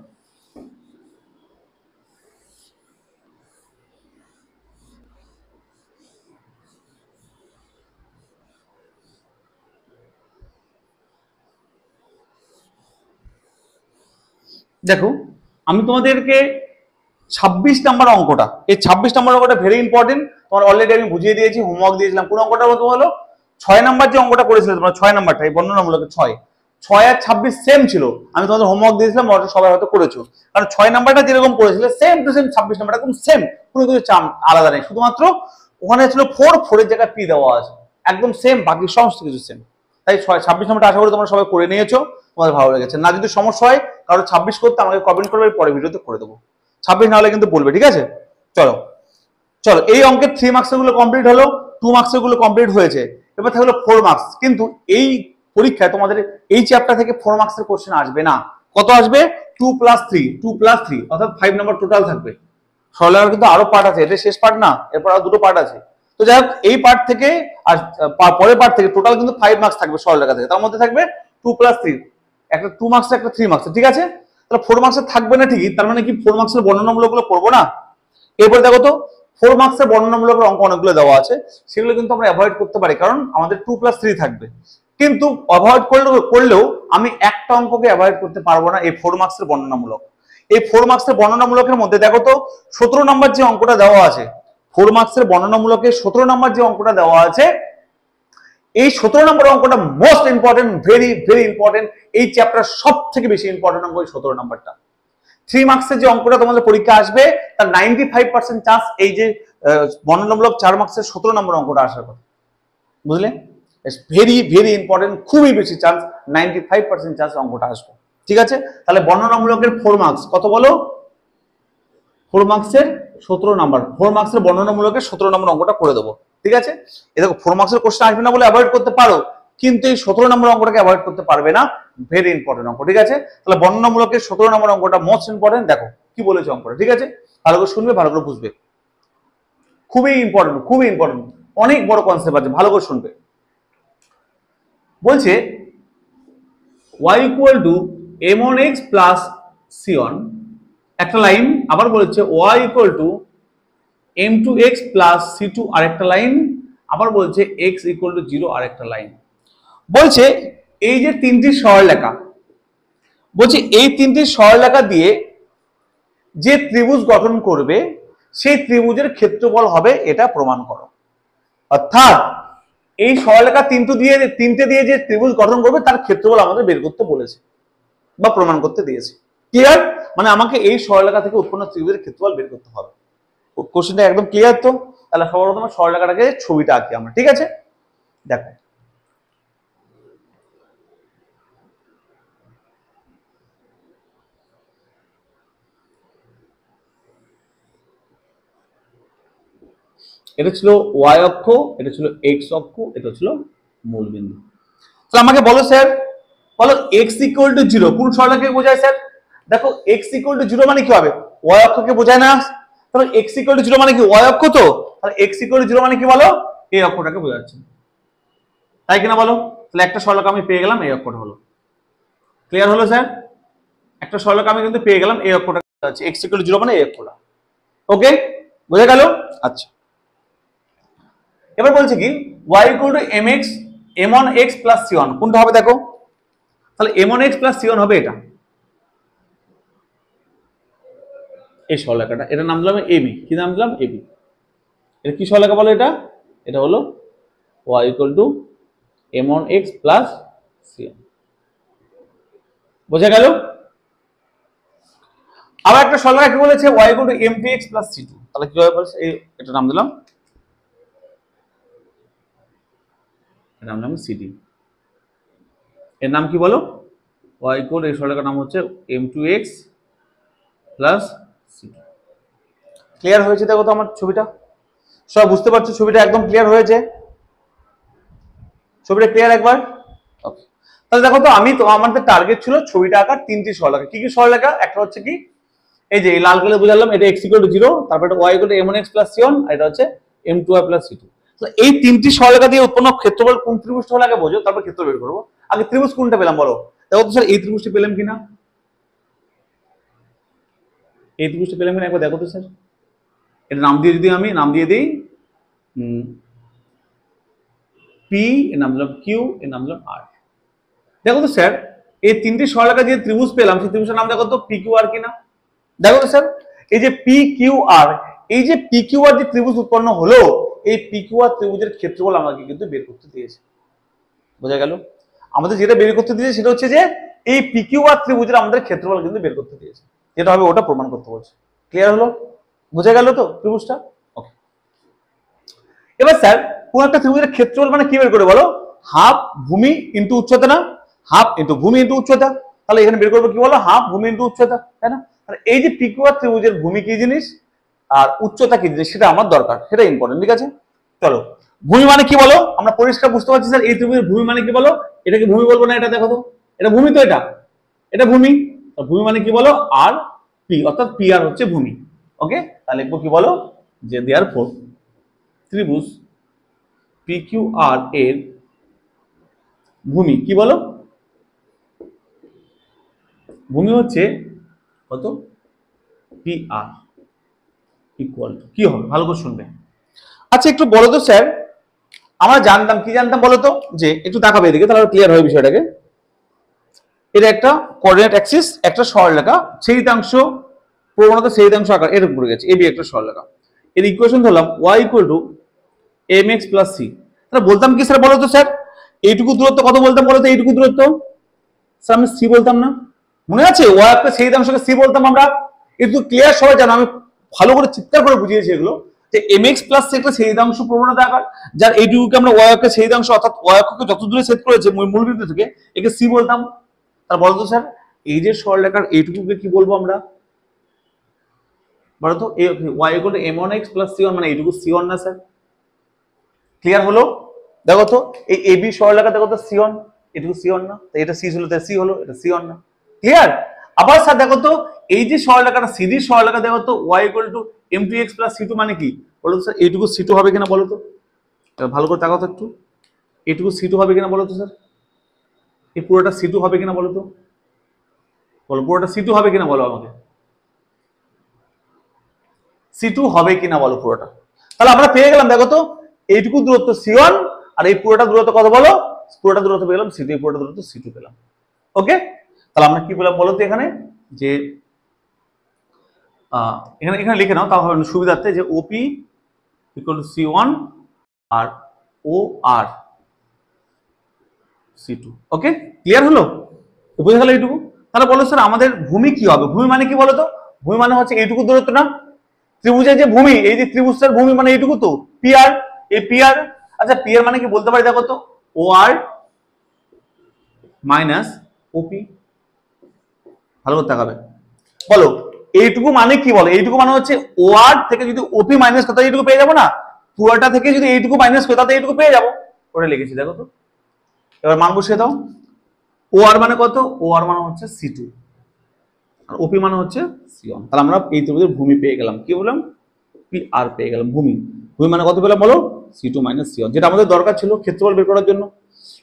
দেখো, আমি তোমাদেরকে 26 নাম্বার অঙ্কটা, এই 26 নাম্বার অঙ্কটা ভেরি ইম্পর্টেন্ট, তোমার অলরেডি আমি বুঝিয়ে দিয়েছি, হোমওয়ার্ক দিয়েছিলাম। কোন অঙ্কটা বলতে হলো 6 নাম্বার যে অঙ্কটা করেছিলে তোমরা, 6 নাম্বারটা এই বর্ণনামূলক 6 আর 26 সেম ছিল, আমি তোমাদের হোমওয়ার্ক দিয়েছিলাম, সবাই হয়তো করেছো, কারণ 6 নাম্বারটা যেরকম করেছিলে সেম টু সেম 26 নাম্বারটা একদম সেম, কোনো কিছু আলাদা নেই, শুধুমাত্র ওখানে ছিল 4 এর জায়গায় পি দেওয়া আছে, একদম সেম, বাকি সমস্ত কিছু সেম। তাই 26 নাম্বারটা আশা করি তোমরা সবাই করে নিয়েছো, তোমাদের ভালো লেগেছে। না যদি সমস্যা হয় কারো 26 করতে, আমাকে কমেন্ট করবে, পরে ভিডিওতে করে দেবো। 26 না হলে কিন্তু বলবে, ঠিক আছে? চলো চলো, এই অঙ্কের 3 মার্কসের গুলো কমপ্লিট হলো, 2 মার্কসের গুলো কমপ্লিট হয়েছে, এবার থাকলো 4 মার্কস। কিন্তু এই পরীক্ষায় তোমাদের এই চ্যাপ্টার থেকে 4 মার্কসের কোশ্চেন আসবে না। কত আসবে? 2+3 অর্থাৎ 5 নাম্বার টোটাল থাকবে। সরলরেখার কিন্তু আরো পার্ট আছে, এটা শেষ পার্ট না, এরপর আরো দুটো পার্ট আছে। তো যাই হোক এই পার্ট থেকে আর পরের পার্ট থেকে টোটাল কিন্তু 5 মার্কস থাকবে সরলরেখা থেকে, তার মধ্যে থাকবে 2 + 3, একটা 2 মার্কস একটা 3 মার্কস, ঠিক আছে? তাহলে 4 মার্কসের থাকবে না ঠিকই, তার মানে কি 4 মার্কসের বর্ণনামূলকগুলো পড়বো না? এরপর দেখো তো 4 মার্কসের বর্ণনামূলক অঙ্ক অনেকগুলো দেওয়া আছে, সেগুলো কিন্তু আমরা অ্যাভয়েড করতে পারি কারণ আমাদের 2 + 3 থাকবে। কিন্তু অ্যাভয়েড করলেও আমি একটা অঙ্ককে অ্যাভয়েড করতে পারবো না, এই 4 মার্কসের বর্ণনামূলক। এই 4 মার্কসের বর্ণনামূলকের মধ্যে দেখো তো 17 নম্বর যে অঙ্কটা দেওয়া আছে, 4 মার্কসের বর্ণনামূলকে 17 নম্বর যে অঙ্কটা দেওয়া আছে, এই 17 নম্বর অঙ্কটা most important, very very important. এই চ্যাপ্টার সব থেকে বেশি ইম্পর্টেন্ট অঙ্ক এই 17 নম্বরটা। 3 মার্কসের যে অঙ্কটা তোমাদের পরীক্ষা আসবে তার 95% চান্স এই যে বর্ণনামূলক 4 মার্কসের 17 নম্বর অঙ্কটা আসার কথা, বুঝলে? ভেরি ভেরি ইম্পর্টেন্ট, খুবই বেশি চান্স, 95% চান্স অঙ্কটা আসবে, ঠিক আছে? তাহলে বর্ণনামূলকের 4 মার্কস কত বলো? 4 মার্কসের 17 নম্বর, 4 মার্কসের বর্ণনামূলকের 17 নম্বর অঙ্কটা করে দেবো, ঠিক আছে? এ দেখো 4 মার্কসের কোশ্চেন আসবে না বলে অ্যাভয়েড করতে পারো, কিন্তু এই 17 নম্বর অঙ্কটাকে অ্যাভয়েড করতে পারবে না, ভেরি ইম্পর্টেন্ট অঙ্ক, ঠিক আছে? তাহলে বর্ণনামূলকের 17 নম্বর অঙ্কটা মোস্ট ইম্পর্টেন্ট। দেখো কি বলেছে অঙ্কটা, ঠিক আছে? ভালো করে শুনবে, ভালো করে বুঝবে, খুবই ইম্পর্টেন্ট, খুবই ইম্পর্টেন্ট, অনেক বড় কনসেপ্ট আছে, ভালো করে শুনবে। বলছে y = m1x + c1 একটা লাইন, আবার বলেছে y = m2x + c2 আরেকটা লাইন, আবার বলছে x = 0 আরেকটা লাইন। বলছে এই যে তিনটি সরলরেখা, বলছে এই তিনটি সরলরেখা দিয়ে যে ত্রিভুজ গঠন করবে সেই ত্রিভুজের ক্ষেত্রফল হবে, এটা প্রমাণ করো। অর্থাৎ এই সরলরেখা তিনটে দিয়ে যে ত্রিভুজ গঠন করবে তার ক্ষেত্রফল আমাদের বের করতে বলেছে বা প্রমাণ করতে দিয়েছে। ক্লিয়ার? মানে আমাকে এই সরলরেখা থেকে উৎপন্ন ত্রিভুজের ক্ষেত্রফল বের করতে হবে। কোশ্চেনটা একদম ক্লিয়ার তো? তাহলে সর্বপ্রথম সরলরেখাটাকে ছবিটা আঁকি আমরা, ঠিক আছে? দেখো এটা ছিল y অক্ষ, এটা ছিল x অক্ষ, এটা ছিল মূল বিন্দু। তাহলে আমাকে বলো স্যার, বলো x = 0 কোন সরলরেখাকে বোঝায় স্যার? দেখো x = 0 মানে কি হবে? y অক্ষকে বোঝায় না? তাহলে x = 0 মানে কি y অক্ষ তো? তাহলে x = 0 মানে কি বলো? এই অক্ষটাকে বোঝাচ্ছে, তাই কিনা বলো? তাহলে একটা সরলরেখা আমি পেয়ে গেলাম, এই অক্ষটা হলো। ক্লিয়ার হলো স্যার? একটা সরলরেখা আমি কিন্তু পেয়ে গেলাম, এই অক্ষটা বোঝাচ্ছে, x = 0 মানে এই অক্ষটা। ওকে, বোঝা গেল? আচ্ছা, এবার বলছে কি y = m1x + c1 কোনটা হবে দেখো? তাহলে m1x + c1 হবে এটা, এই সরলরেখাটা, এটা নাম দিলাম ab। কি নাম দিলাম? ab। এটা কি সরলরেখা বলো? এটা হলো y = m1x + c1। বোঝা গেল? আবার একটা সরলরেখা কি বলেছে? y = m2x + c2। তাহলে কি হবে বলছে? এটা নাম দিলাম, এর নাম cd। এর নাম কি বলো? y = এই সরলরেখার নাম হচ্ছে m2x + c2। ক্লিয়ার হয়েছে? দেখো তো আমার ছবিটা সব বুঝতে পারছো? ছবিটা একদম ক্লিয়ার হয়েছে? ছবিটা ক্লিয়ার একবার? ওকে, তাহলে দেখো তো আমাদের টার্গেট ছিল ছবিটা আঁকার তিনটি সরলরেখা। কি কি সরলরেখা? একটা হচ্ছে কি এই যে লাল কালারে বুঝালাম, এটা x = 0, তারপর এটা y = m1x + c1, আর এটা হচ্ছে m2y + c2। তো এই তিনটি সরলরেখা দিয়ে উৎপন্ন ক্ষেত্রফল কোন ত্রিভুজটা হলো আগে বোঝো, তারপর ক্ষেত্র বের করবো। আগে ত্রিভুজ কোনটা পেলাম বলো? দেখো তো স্যার এই ত্রিভুজটি পেলাম কিনা, এই ত্রিভুজটি পেলাম কিনা একবার দেখো তো স্যার। এটা নাম দিয়ে যদি আমি নাম দিয়ে দিই p, এর নাম দিলাম q, এর নাম দিলাম r। দেখো তো স্যার এই তিনটি সরলরেখা দিয়ে ত্রিভুজ পেলাম, সেই ত্রিভুজের নাম দেখো তো pqr কিনা। দেখো তো স্যার এই যে pqr, এই যে pqr যে ত্রিভুজ উৎপন্ন হলো, এই pqr ত্রিভুজের ক্ষেত্রফল আমাকে কিন্তু বের করতে দিয়েছে। বোঝা গেল? আমাদের যেটা বের করতে দিয়েছে সেটা হচ্ছে যে এই pqr ত্রিভুজের আমাদের ক্ষেত্রফল কিন্তু বের করতে দিয়েছে, যেটা হবে ওটা প্রমাণ করতে বলছে। ক্লিয়ার হলো? বোঝা গেল তো ত্রিভুজটা? ওকে, এবার স্যার কোন একটা ত্রিভুজের ক্ষেত্রফল মানে কি বের করে বলো? হাফ ভূমি ইনটু উচ্চতা না? হাফ ইনটু ভূমি ইনটু উচ্চতা। তাহলে এখানে বের করবো কি বলো? হাফ ভূমি ইনটু উচ্চতা, তাই না? তাহলে এই যে pqr ত্রিভুজের ভূমি কি জিনিস আর উচ্চতা কি জিনিস সেটা আমার দরকার, সেটা ইম্পর্টেন্ট, ঠিক আছে? চলো, ভূমি মানে কি বলো? আমরা পরিষ্কার বুঝতে পারছি স্যার এই ত্রিভুজের ভূমি মানে কি বলো? এটাকে ভূমি বলবো না, এটা দেখো তো, এটা ভূমি তো, এটা ভূমি। ভূমি মানে কি বলো? আর পি, অর্থাৎ পি আর হচ্ছে ভূমি। ওকে, তাহলে লিখবো কি বলো? যে দেয়ারফর, ত্রিভুজ PQR এর ভূমি কি বলো? ভূমি হচ্ছে কত? PR ইকুয়াল কি হবে? ভালো করে শুনবে। আচ্ছা একটু বলো তো স্যার, আমরা জানতাম কি জানতাম বলো তো, যে একটু দেখাবে এদিকে তাহলে ক্লিয়ার হয় বিষয়টাকে। এটা একটা কোঅর্ডিনেট অ্যাক্সিস, একটা সরলরেখা, ছেদিতাংশ প্রবণতা ছেদিতাংশ আকার এর উপরে গেছে, এবি একটা সরলরেখা। এর ইকুয়েশন ধরলাম y mx + c। তাহলে বলতাম কি স্যার বলো তো স্যার, এইটুকু দূরত্ব কত বলতাম বলো তো? এইটুকু দূরত্ব স্যার আমি c বলতাম না? মনে আছে y একটা ছেদিতাংশকে c বলতাম আমরা। একটু ক্লিয়ার সবাই জানো, আমি ভালো করে চিৎকার করে বুঝিয়েছি এগুলো, যে mx + c একটা ছেদিতাংশ প্রবণতা আকার, যার এইটুকুকে আমরা y অক্ষের ছেদিতাংশ অর্থাৎ y অক্ষকে যত দূরে ছেদ করেছে মূল বিন্দু থেকে একে c বলতাম। তার বলো তো স্যার এই যে সরলরেখার এইটুকুকে কি বলবো আমরা বলো তো? y m1x + c1 মানে এইটুকু c1 না স্যার? ক্লিয়ার হলো? দেখো তো এই ab সরলরেখা দেখো তো c1, এইটুকু c1 না? তো এটা c ছিল তাই c হলো, এটা c1 না? ক্লিয়ার? আবার স্যার দেখো তো এই যে সরলরেখাটা সিধি সরলরেখা দেখো তো y m2x + c2 মানে কি বলো তো স্যার? এইটুকু c2 হবে কিনা বলো তো? ভালো করে তাকাও তো একটু, এইটুকু c2 হবে কিনা বলো তো স্যার? এই পুরোটা c2 হবে কিনা বলো তো? বলো পুরোটা c2 হবে কিনা বলো আমাকে, c2 হবে কিনা বলো পুরোটা? তাহলে আমরা পেয়ে গেলাম দেখো তো এইটুকু দূরত্ব c1 আর এই পুরোটা দূরত্ব কত বলো? পুরোটা দূরত্ব পেলাম c2, এই পুরোটা দূরত্ব c2 পেলাম। ওকে, তাহলে আমরা কি পেলাম বলো তো এখানে? যে এখানে লিখে নাও তাহলে সুবিধার্থে, যে OP = c1 আর OR c2। ওকে, ক্লিয়ার হলো? বুঝে গেল এইটুকু? তাহলে বলো স্যার আমাদের ভূমি কি হবে? ভূমি মানে কি বলো তো? ভূমি মানে হচ্ছে এইটুকু দূরত্ব না? ত্রিভুজের যে ভূমি, এই যে ত্রিভুজটার ভূমি মানে এইটুকু তো PR, এই PR। আচ্ছা PR মানে কি বলতে পারি দেখো তো? OR - OP। ভালো করে তাকাবে, বলো এইটুকু মানে কি বলো? এইটুকু মানে হচ্ছে OR থেকে যদি OP মাইনাস করতে এইটুকু পেয়ে যাবো না? পুরোটা থেকে যদি এইটুকু মাইনাস করতে তাহলে এইটুকু পেয়ে যাবো। ওটা লিখেছি দেখো তো, এবার মান বসিয়ে দাও। OR মানে কত? OR মানে হচ্ছে c2 আর OP মানে হচ্ছে c1। তাহলে আমরা এই ত্রিভুজের ভূমি পেয়ে গেলাম। কি বললাম? PR পেয়ে গেলাম ভূমি। ভূমি মানে কত পেলাম বলো? c2 - c1, যেটা আমাদের দরকার ছিল ক্ষেত্রফল বের করার জন্য।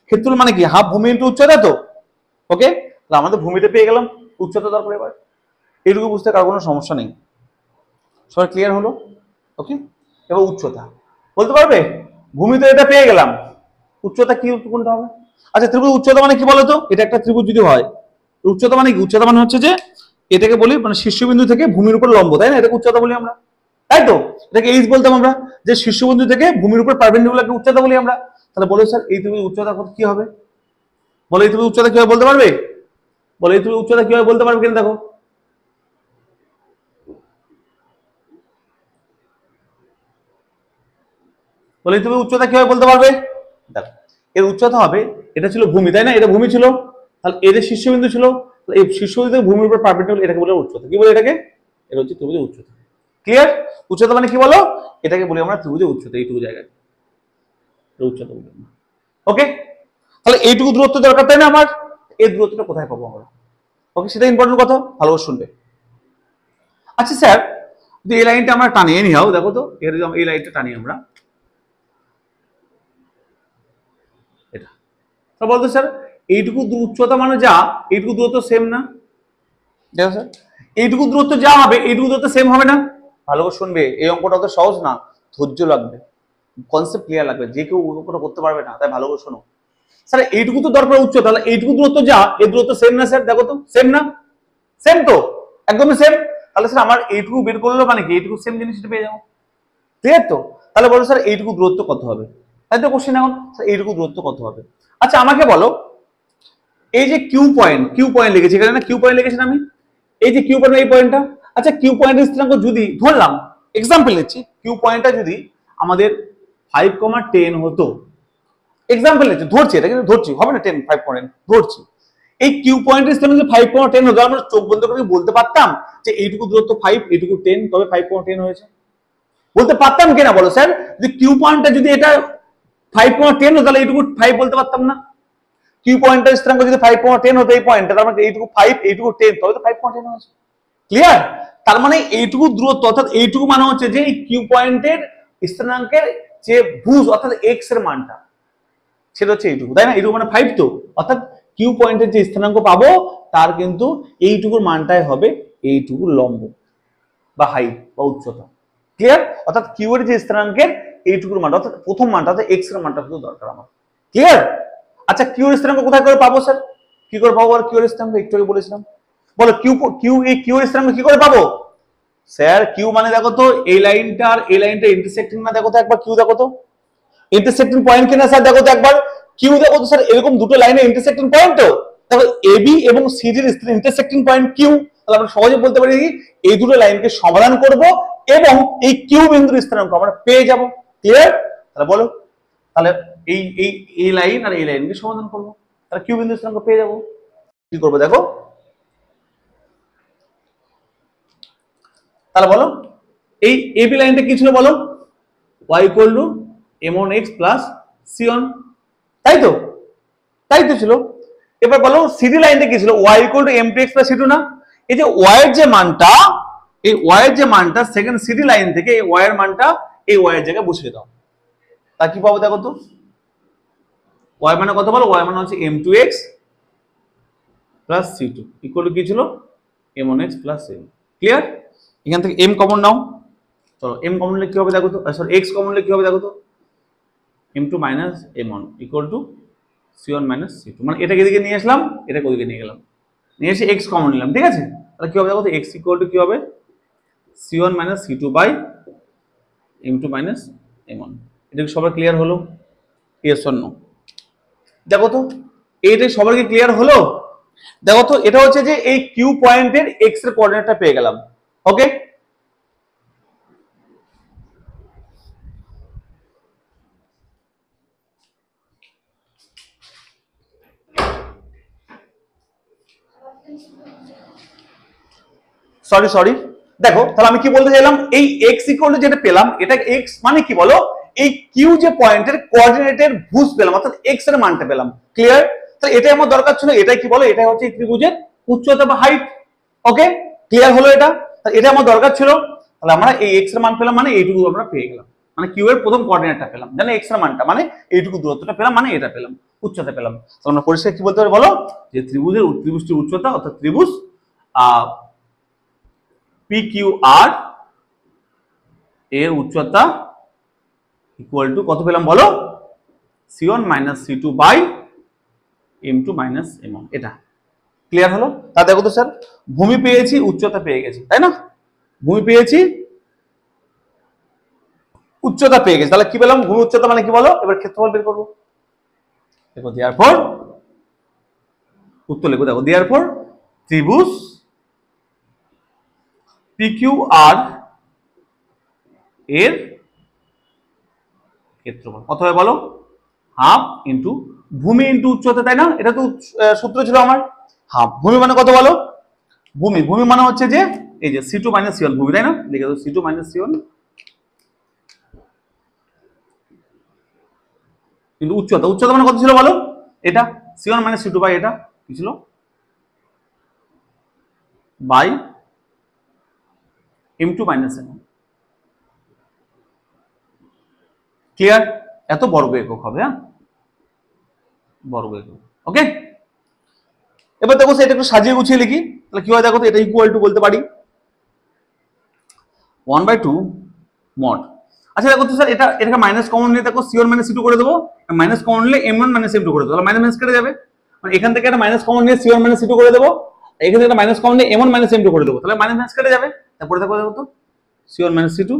ক্ষেত্রফল মানে কি? হাফ ভূমি ইনটু উচ্চতা তো। ওকে, তাহলে আমাদের ভূমিটা পেয়ে গেলাম, উচ্চতা দরকার। এবার এইটুকু বুঝতে কার কোনো সমস্যা নেই, সবাই ক্লিয়ার হলো? ওকে, এবার উচ্চতা বলতে পারবে? ভূমি তো এটা পেয়ে গেলাম, উচ্চতা কি কোনটা হবে? আচ্ছা ত্রিভুজ উচ্চতা মানে কি বলতো? এটা একটা ত্রিভুজ যদি হয়, উচ্চতা মানে কি? উচ্চতা মানে হচ্ছে যে এটাকে বলি মানে শীর্ষবিন্দু থেকে ভূমির উপর লম্ব, তাই না? এটাকে উচ্চতা বলি আমরা, তাই তো? এটাকে এইচ বলতাম আমরা, যে শীর্ষবিন্দু থেকে ভূমির উপর পারপেন্ডিকুলারকে উচ্চতা বলি আমরা। তাহলে বলো স্যার এই ত্রিভুজ উচ্চতা কত কি হবে? বলো এই ত্রিভুজ উচ্চতা কি হবে বলতে পারবে? বলো এই ত্রিভুজ উচ্চতা কি হবে বলতে পারবে কিনা দেখো? বলো এই ত্রিভুজ উচ্চতা কি হবে বলতে পারবে? দেখো এর উচ্চতা হবে, এটা ছিল ভূমি তাই না? এটা ভূমি ছিল, তাহলে এর শীর্ষবিন্দু ছিল, এই শীর্ষবিন্দু থেকে ভূমির উপর পারপেন্ডিকুলার, এটাকে বলে উচ্চতা। কি বলে এটাকে? এটা হচ্ছে ত্রিভুজের উচ্চতা। ক্লিয়ার? উচ্চতা মানে কি বলো? এটাকে বলি আমরা ত্রিভুজের উচ্চতা, এইটুকু জায়গায় উচ্চতা বলি আমরা। ওকে, তাহলে এইটুকু দূরত্ব দরকার তাই না আমার? এই দূরত্বটা কোথায় পাবো আমরা? ওকে, সেটা ইম্পর্টেন্ট কথা, ভালো করে শুনবে। আচ্ছা স্যার যদি এই লাইনটা আমরা টানি, এনিহাও দেখো তো এই লাইনটা টানি আমরা, এটা তাহলে বলতো স্যার এইটুকু উচ্চতা মানে যা, এইটুকু দূরত্ব সেম না? দেখো স্যার এইটুকু দূরত্ব যা হবে এইটুকু দূরত্ব সেম হবে না? ভালো করে শুনবে, এই অঙ্কটা অত সহজ না, ধৈর্য লাগবে, কনসেপ্ট ক্লিয়ার লাগবে, যে কেউ অঙ্কটা করতে পারবে না, তাই ভালো করে শোনো। স্যার এইটুকু তো দরকার উচ্চতা, তাহলে এইটুকু দূরত্ব যা এই দূরত্ব সেম না স্যার? দেখো তো সেম না? সেম তো, একদমই সেম। তাহলে স্যার আমার এইটুকু বের করলো মানে কি? এইটুকু সেম জিনিসটা পেয়ে যাবো, ক্লিয়ার তো? তাহলে বলো স্যার এইটুকু দূরত্ব কত হবে? তাই তো কোশ্চেন এখন, স্যার এইটুকু দূরত্ব কত হবে? আচ্ছা আমাকে বলো এই যে কিউ পয়েন্ট লিখেছি এখানে না, কিউ পয়েন্ট লিখেছেন আমি, এই যে কিউ পয়েন্ট এই পয়েন্টটা, আচ্ছা কিউ পয়েন্টের স্থিরাঙ্ক যদি ধরলাম, এক্সাম্পল নিচ্ছি, কিউ পয়েন্টটা যদি আমাদের 5,10 হতো, এক্সাম্পল নিচ্ছি, ধরছি, এটা কিন্তু ধরছি, হবে না 10 5,10 ধরছি, এই কিউ পয়েন্টের স্থিরাঙ্ক যদি 5,10 হতো, আমরা চোখ বন্ধ করে বলতে পারতাম যে এইটুকু দূরত্ব 5, এইটুকু 10, তবে 5,10 হয়েছে? বলতে পারতাম কিনা বলো স্যার? যদি কিউ পয়েন্টটা যদি এটা 5,10 হতো তাহলে এইটুকু 5 বলতে পারতাম না? কিউ পয়েন্টের স্থিরাঙ্ক যদি 5,10 হতো এই পয়েন্টটা, তার মানে এইটুকু 5, এইটুকু 10, তবে তো 5,10 হয়েছে। ক্লিয়ার? তার মানে এইটুকু দূরত্ব অর্থাৎ এইটুকু মানে হচ্ছে যে এই কিউ পয়েন্টের স্থিরাঙ্কের যে ভুজ অর্থাৎ এক্স এর মানটা সেটা হচ্ছে এইটুকু, তাই না? এইটুকু মানে 5 তো, অর্থাৎ কিউ পয়েন্টের যে স্থানাঙ্ক পাবো তার কিন্তু এইটুকুর মানটাই হবে এইটুকু লম্ব বা হাইট বা উচ্চতা। ক্লিয়ার? অর্থাৎ কিউ এর যে স্থানাঙ্কের এইটুকুর মানটা অর্থাৎ প্রথম মানটা অর্থাৎ এক্স এর মানটা কিন্তু দরকার আমার। ক্লিয়ার? আচ্ছা কিউ এর স্থানাঙ্ক কোথায় করে পাবো স্যার? কি করে পাবো আর কিউ এর স্থানাঙ্ক একটু আগে বলেছিলাম, বলো কিউ এর স্থানাঙ্ক কি করে পাবো? স্যার কিউ মানে দেখো তো এই লাইনটা আর এই লাইনটা ইন্টারসেক্টিং না, দেখো তো একবার কিউ দেখো তো ইন্টারসেক্টিং পয়েন্ট কিনা স্যার, দেখো তো একবার কিউ দেখো তো স্যার, এরকম দুটো লাইনে ইন্টারসেক্টিং পয়েন্ট তো, দেখো এবি এবং সিডি এর ইন্টারসেক্টিং পয়েন্ট কিউ। তাহলে আমরা সহজে বলতে পারি এই দুটো লাইনকে সমাধান করব এবং এই কিউ বিন্দুর স্থানাঙ্ক আমরা পেয়ে যাব। ক্লিয়ার? তাহলে বলো, তাহলে এই এই এই লাইন আর এই লাইনকে সমাধান করব, তাহলে কিউ বিন্দুর স্থানাঙ্ক পেয়ে যাব। কি করব দেখো, তাহলে বলো এই এবি লাইনটা কি ছিল বলো, y equal two m1x plus c1, তাই তো? তাই তো ছিল। এবার বলো সিডি লাইনটা কি ছিল, y equal two m2x plus c2 না? এই যে y এর যে মানটা, এই y এর যে মানটা সেকেন্ড সিডি লাইন থেকে এই y এর মানটা এই y এর জায়গায় বসিয়ে দাও, তা কি পাবো দেখো তো? y মানে কত বলো, y মানে হচ্ছে m2x plus c2 equal two কি ছিল m1x প্লাস c1। ক্লিয়ার? এখান থেকে m কমন নাও, চলো m কমন নিলে কি হবে দেখো তো, সরি x কমন নিলে কি হবে দেখো তো, m2 minus m1 equal to c1 minus c2, মানে এটাকে এদিকে নিয়ে আসলাম, এটাকে ওদিকে নিয়ে গেলাম, নিয়ে এসে x কমন নিলাম, ঠিক আছে? তাহলে কি হবে দেখো তো, x ইকুয়াল টু কি হবে c1 minus c2 by m2 minus m1। এটা কি সবার ক্লিয়ার হলো? Yes or no? দেখো তো এইটা সবার কি ক্লিয়ার হলো? দেখো তো এটা হচ্ছে যে এই কিউ পয়েন্টের x এর কোঅর্ডিনেটটা পেয়ে গেলাম। ওকে, সরি দেখো তাহলে আমি কি বলতে চাইলাম, এই x ইকুয়াল টু যেটা পেলাম এটা x মানে কি বলো, এই কিউ যে পয়েন্টের কোঅর্ডিনেটের ভুজ পেলাম অর্থাৎ x এর মানটা পেলাম। ক্লিয়ার? তাহলে এটাই আমার দরকার ছিল, এটাই কি বলো, এটাই হচ্ছে এই ত্রিভুজের উচ্চতা বা হাইট। ওকে, ক্লিয়ার হলো এটা? তাহলে এটা আমার দরকার ছিল, তাহলে আমরা এই x এর মান পেলাম মানে এইটুকু আমরা পেয়ে গেলাম, মানে কিউ এর প্রথম কোঅর্ডিনেটটা পেলাম, জানো x এর মানটা মানে এইটুকু দূরত্বটা পেলাম, মানে এটা পেলাম, উচ্চতা পেলাম। তো আমরা পরিষ্কার কি বলতে পারি বলো, যে ত্রিভুজটির উচ্চতা অর্থাৎ ত্রিভুজ PQR এর উচ্চতা ইকুয়াল টু কত পেলাম বলো, c1 minus c2 by m2 minus m1। এটা ক্লিয়ার হলো? তা দেখো তো স্যার, ভূমি পেয়েছি উচ্চতা পেয়ে গেছি, তাই না? ভূমি পেয়েছি উচ্চতা পেয়ে গেছি, তাহলে কি পেলাম, ভূমি উচ্চতা মানে কি বলো, এবার ক্ষেত্রফল বের করবো। দেখো দেয়ারফর উত্তর লিখো, দেখো দেয়ারফর ত্রিভুজ PQR এর ক্ষেত্রফল কত হবে বলো, হাফ ইন্টু ভূমি ইন্টু উচ্চতা, তাই না? এটা তো সূত্র ছিল আমার। হাফ ভূমি মানে কত বলো, ভূমি মানে হচ্ছে যে এই যে c2 মাইনাস c1 ভূমি, তাই না? লিখে দাও c2 মাইনাস c1 কিন্তু উচ্চতা মানে কত ছিল বলো, এটা c1 মাইনাস c2 বাই এটা কি ছিল by m2 minus m1। Clear? এত বর্গ একক হবে, হ্যাঁ বর্গ একক। ওকে, এবার দেখো এটা একটু সাজিয়ে গুছিয়ে লিখি, তাহলে কি হয় দেখো তো, এটা ইকুয়াল টু বলতে পারি 1/2 মড। আচ্ছা দেখো তো স্যার, এটাকে মাইনাস কমন নিয়ে দেখো c1 মাইনাস c2 করে দেবো, মাইনাস কমন নিলে m1 মাইনাস m2 করে দেবো, তাহলে মাইনাস কেটে যাবে, মানে এখান থেকে একটা মাইনাস কমন নিয়ে c1 মাইনাস c2 করে দেবো, এখান থেকে একটা মাইনাস কমন নিয়ে m1 মাইনাস m2 করে দেবো, তাহলে মাইনাস কেটে যাবে। তারপরে দেখো তো c1 minus c2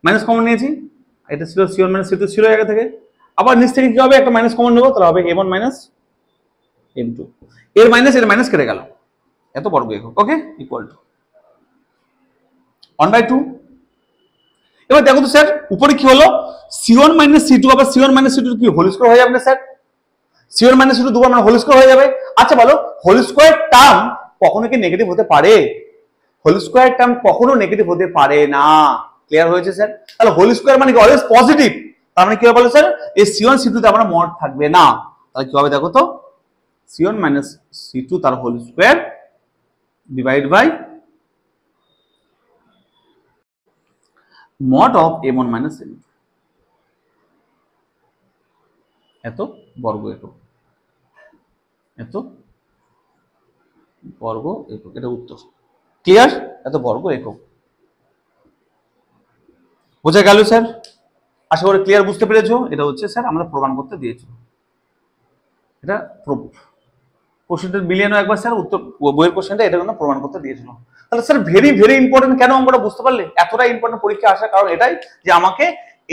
minus common নিয়েছি, এটা ছিল c1 মাইনাস c2 ছিল আগে থেকে, আবার নিচ থেকে কি হবে, একটা মাইনাস কমন নেবো, তাহলে হবে m1 মাইনাস m2, এর মাইনাস কেটে গেল, এত বর্গ একক। ওকে, ইকুয়াল টু 1/2। এবার দেখো তো স্যার উপরে কি হলো, c1 মাইনাস c2 আবার c1 মাইনাস c2 কি হোল স্কয়ার হয়ে যাবে না স্যার, c1 মাইনাস c2 দুবার মানে হোল স্কয়ার হয়ে যাবে। আচ্ছা বলো হোল স্কয়ার টার্ম কখনো কি নেগেটিভ হতে পারে, হোল স্কয়ার টার্ম কখনো নেগেটিভ হতে পারে না। ক্লিয়ার হয়েছে স্যার? তাহলে হোল স্কয়ার মানে কি অলওয়েজ পজিটিভ, তার মানে কি হবে বলো স্যার, এই c1 c2 তে আমরা মড থাকবে না, তাহলে কি হবে দেখো তো, c1 মাইনাস c2 তার whole square divide by mod of m1 minus m2। এত বর্গ একক, এত বর্গ একক, এটা উত্তর। ক্লিয়ার? এত বর্গ একক। বোঝা গেল স্যার? আশা করি ক্লিয়ার, বুঝতে পেরেছো? এটা হচ্ছে স্যার আমরা প্রমাণ করতে দিয়েছি, এটা কোশ্চেনটা মিলিয়ে নাও একবার স্যার, উত্তর বইয়ের কোশ্চেনটা এটা কিন্তু প্রমাণ করতে দিয়েছিল। তাহলে স্যার ভেরি ভেরি ইম্পর্টেন্ট। কেন অঙ্কটা বুঝতে পারলে? এতটা ইম্পর্টেন্ট পরীক্ষা আসার কারণ এটাই যে আমাকে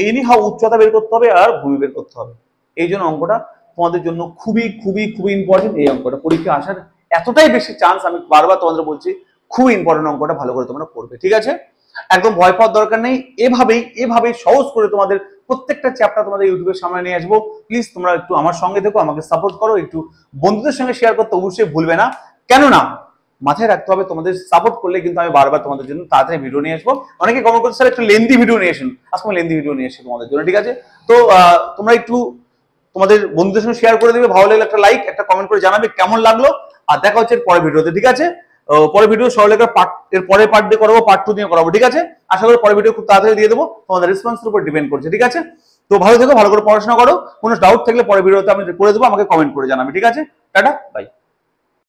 এনি হাউ উচ্চতা বের করতে হবে আর ভূমি বের করতে হবে। এই জন্য অঙ্কটা তোমাদের জন্য খুবই খুবই খুবই ইম্পর্টেন্ট। এই অঙ্কটা পরীক্ষা আসার এতটাই বেশি চান্স, আমি বারবার তোমাদের বলছি, খুবই ইম্পর্টেন্ট অঙ্কটা, ভালো করে তোমরা করবে, ঠিক আছে? একদম ভয় পাওয়ার দরকার নেই। এভাবেই সহজ করে তোমাদের প্রত্যেকটা চ্যাপ্টার তোমাদের ইউটিউবের সামনে নিয়ে আসবো। প্লিজ তোমরা একটু আমার সঙ্গে থেকো, আমাকে সাপোর্ট করো, একটু বন্ধুদের সঙ্গে শেয়ার করতে অবশ্যই ভুলবে না। কেননা মাথায় রাখতে হবে, তোমাদের সাপোর্ট করলে কিন্তু আমি বারবার তোমাদের জন্য তাড়াতাড়ি ভিডিও নিয়ে আসবো। অনেকে কমেন্ট করছে স্যার একটু লেন্দি ভিডিও নিয়ে আসুন, আজকে আমি লেন্দি ভিডিও নিয়ে এসেছি তোমাদের জন্য, ঠিক আছে? তো তোমরা একটু তোমাদের বন্ধুদের সঙ্গে শেয়ার করে দেবে, ভালো লাগলে একটা লাইক, একটা কমেন্ট করে জানাবে কেমন লাগলো। আর দেখা হচ্ছে পরের ভিডিওতে, ঠিক আছে? পরের ভিডিও সরলরেখার পার্ট এর পরের পার্ট দিয়ে করাবো, পার্ট 2 দিয়ে করাবো, ঠিক আছে? আশা করি পরের ভিডিও খুব তাড়াতাড়ি দিয়ে দেবো, তোমাদের রেসপন্সের উপর ডিপেন্ড করছে, ঠিক আছে? তো ভালো থেকো, ভালো করে পড়াশোনা করো। কোনো ডাউট থাকলে পরের ভিডিওতে আমি করে দেবো, আমাকে কমেন্ট করে জানাবে, ঠিক আছে? Tata, by.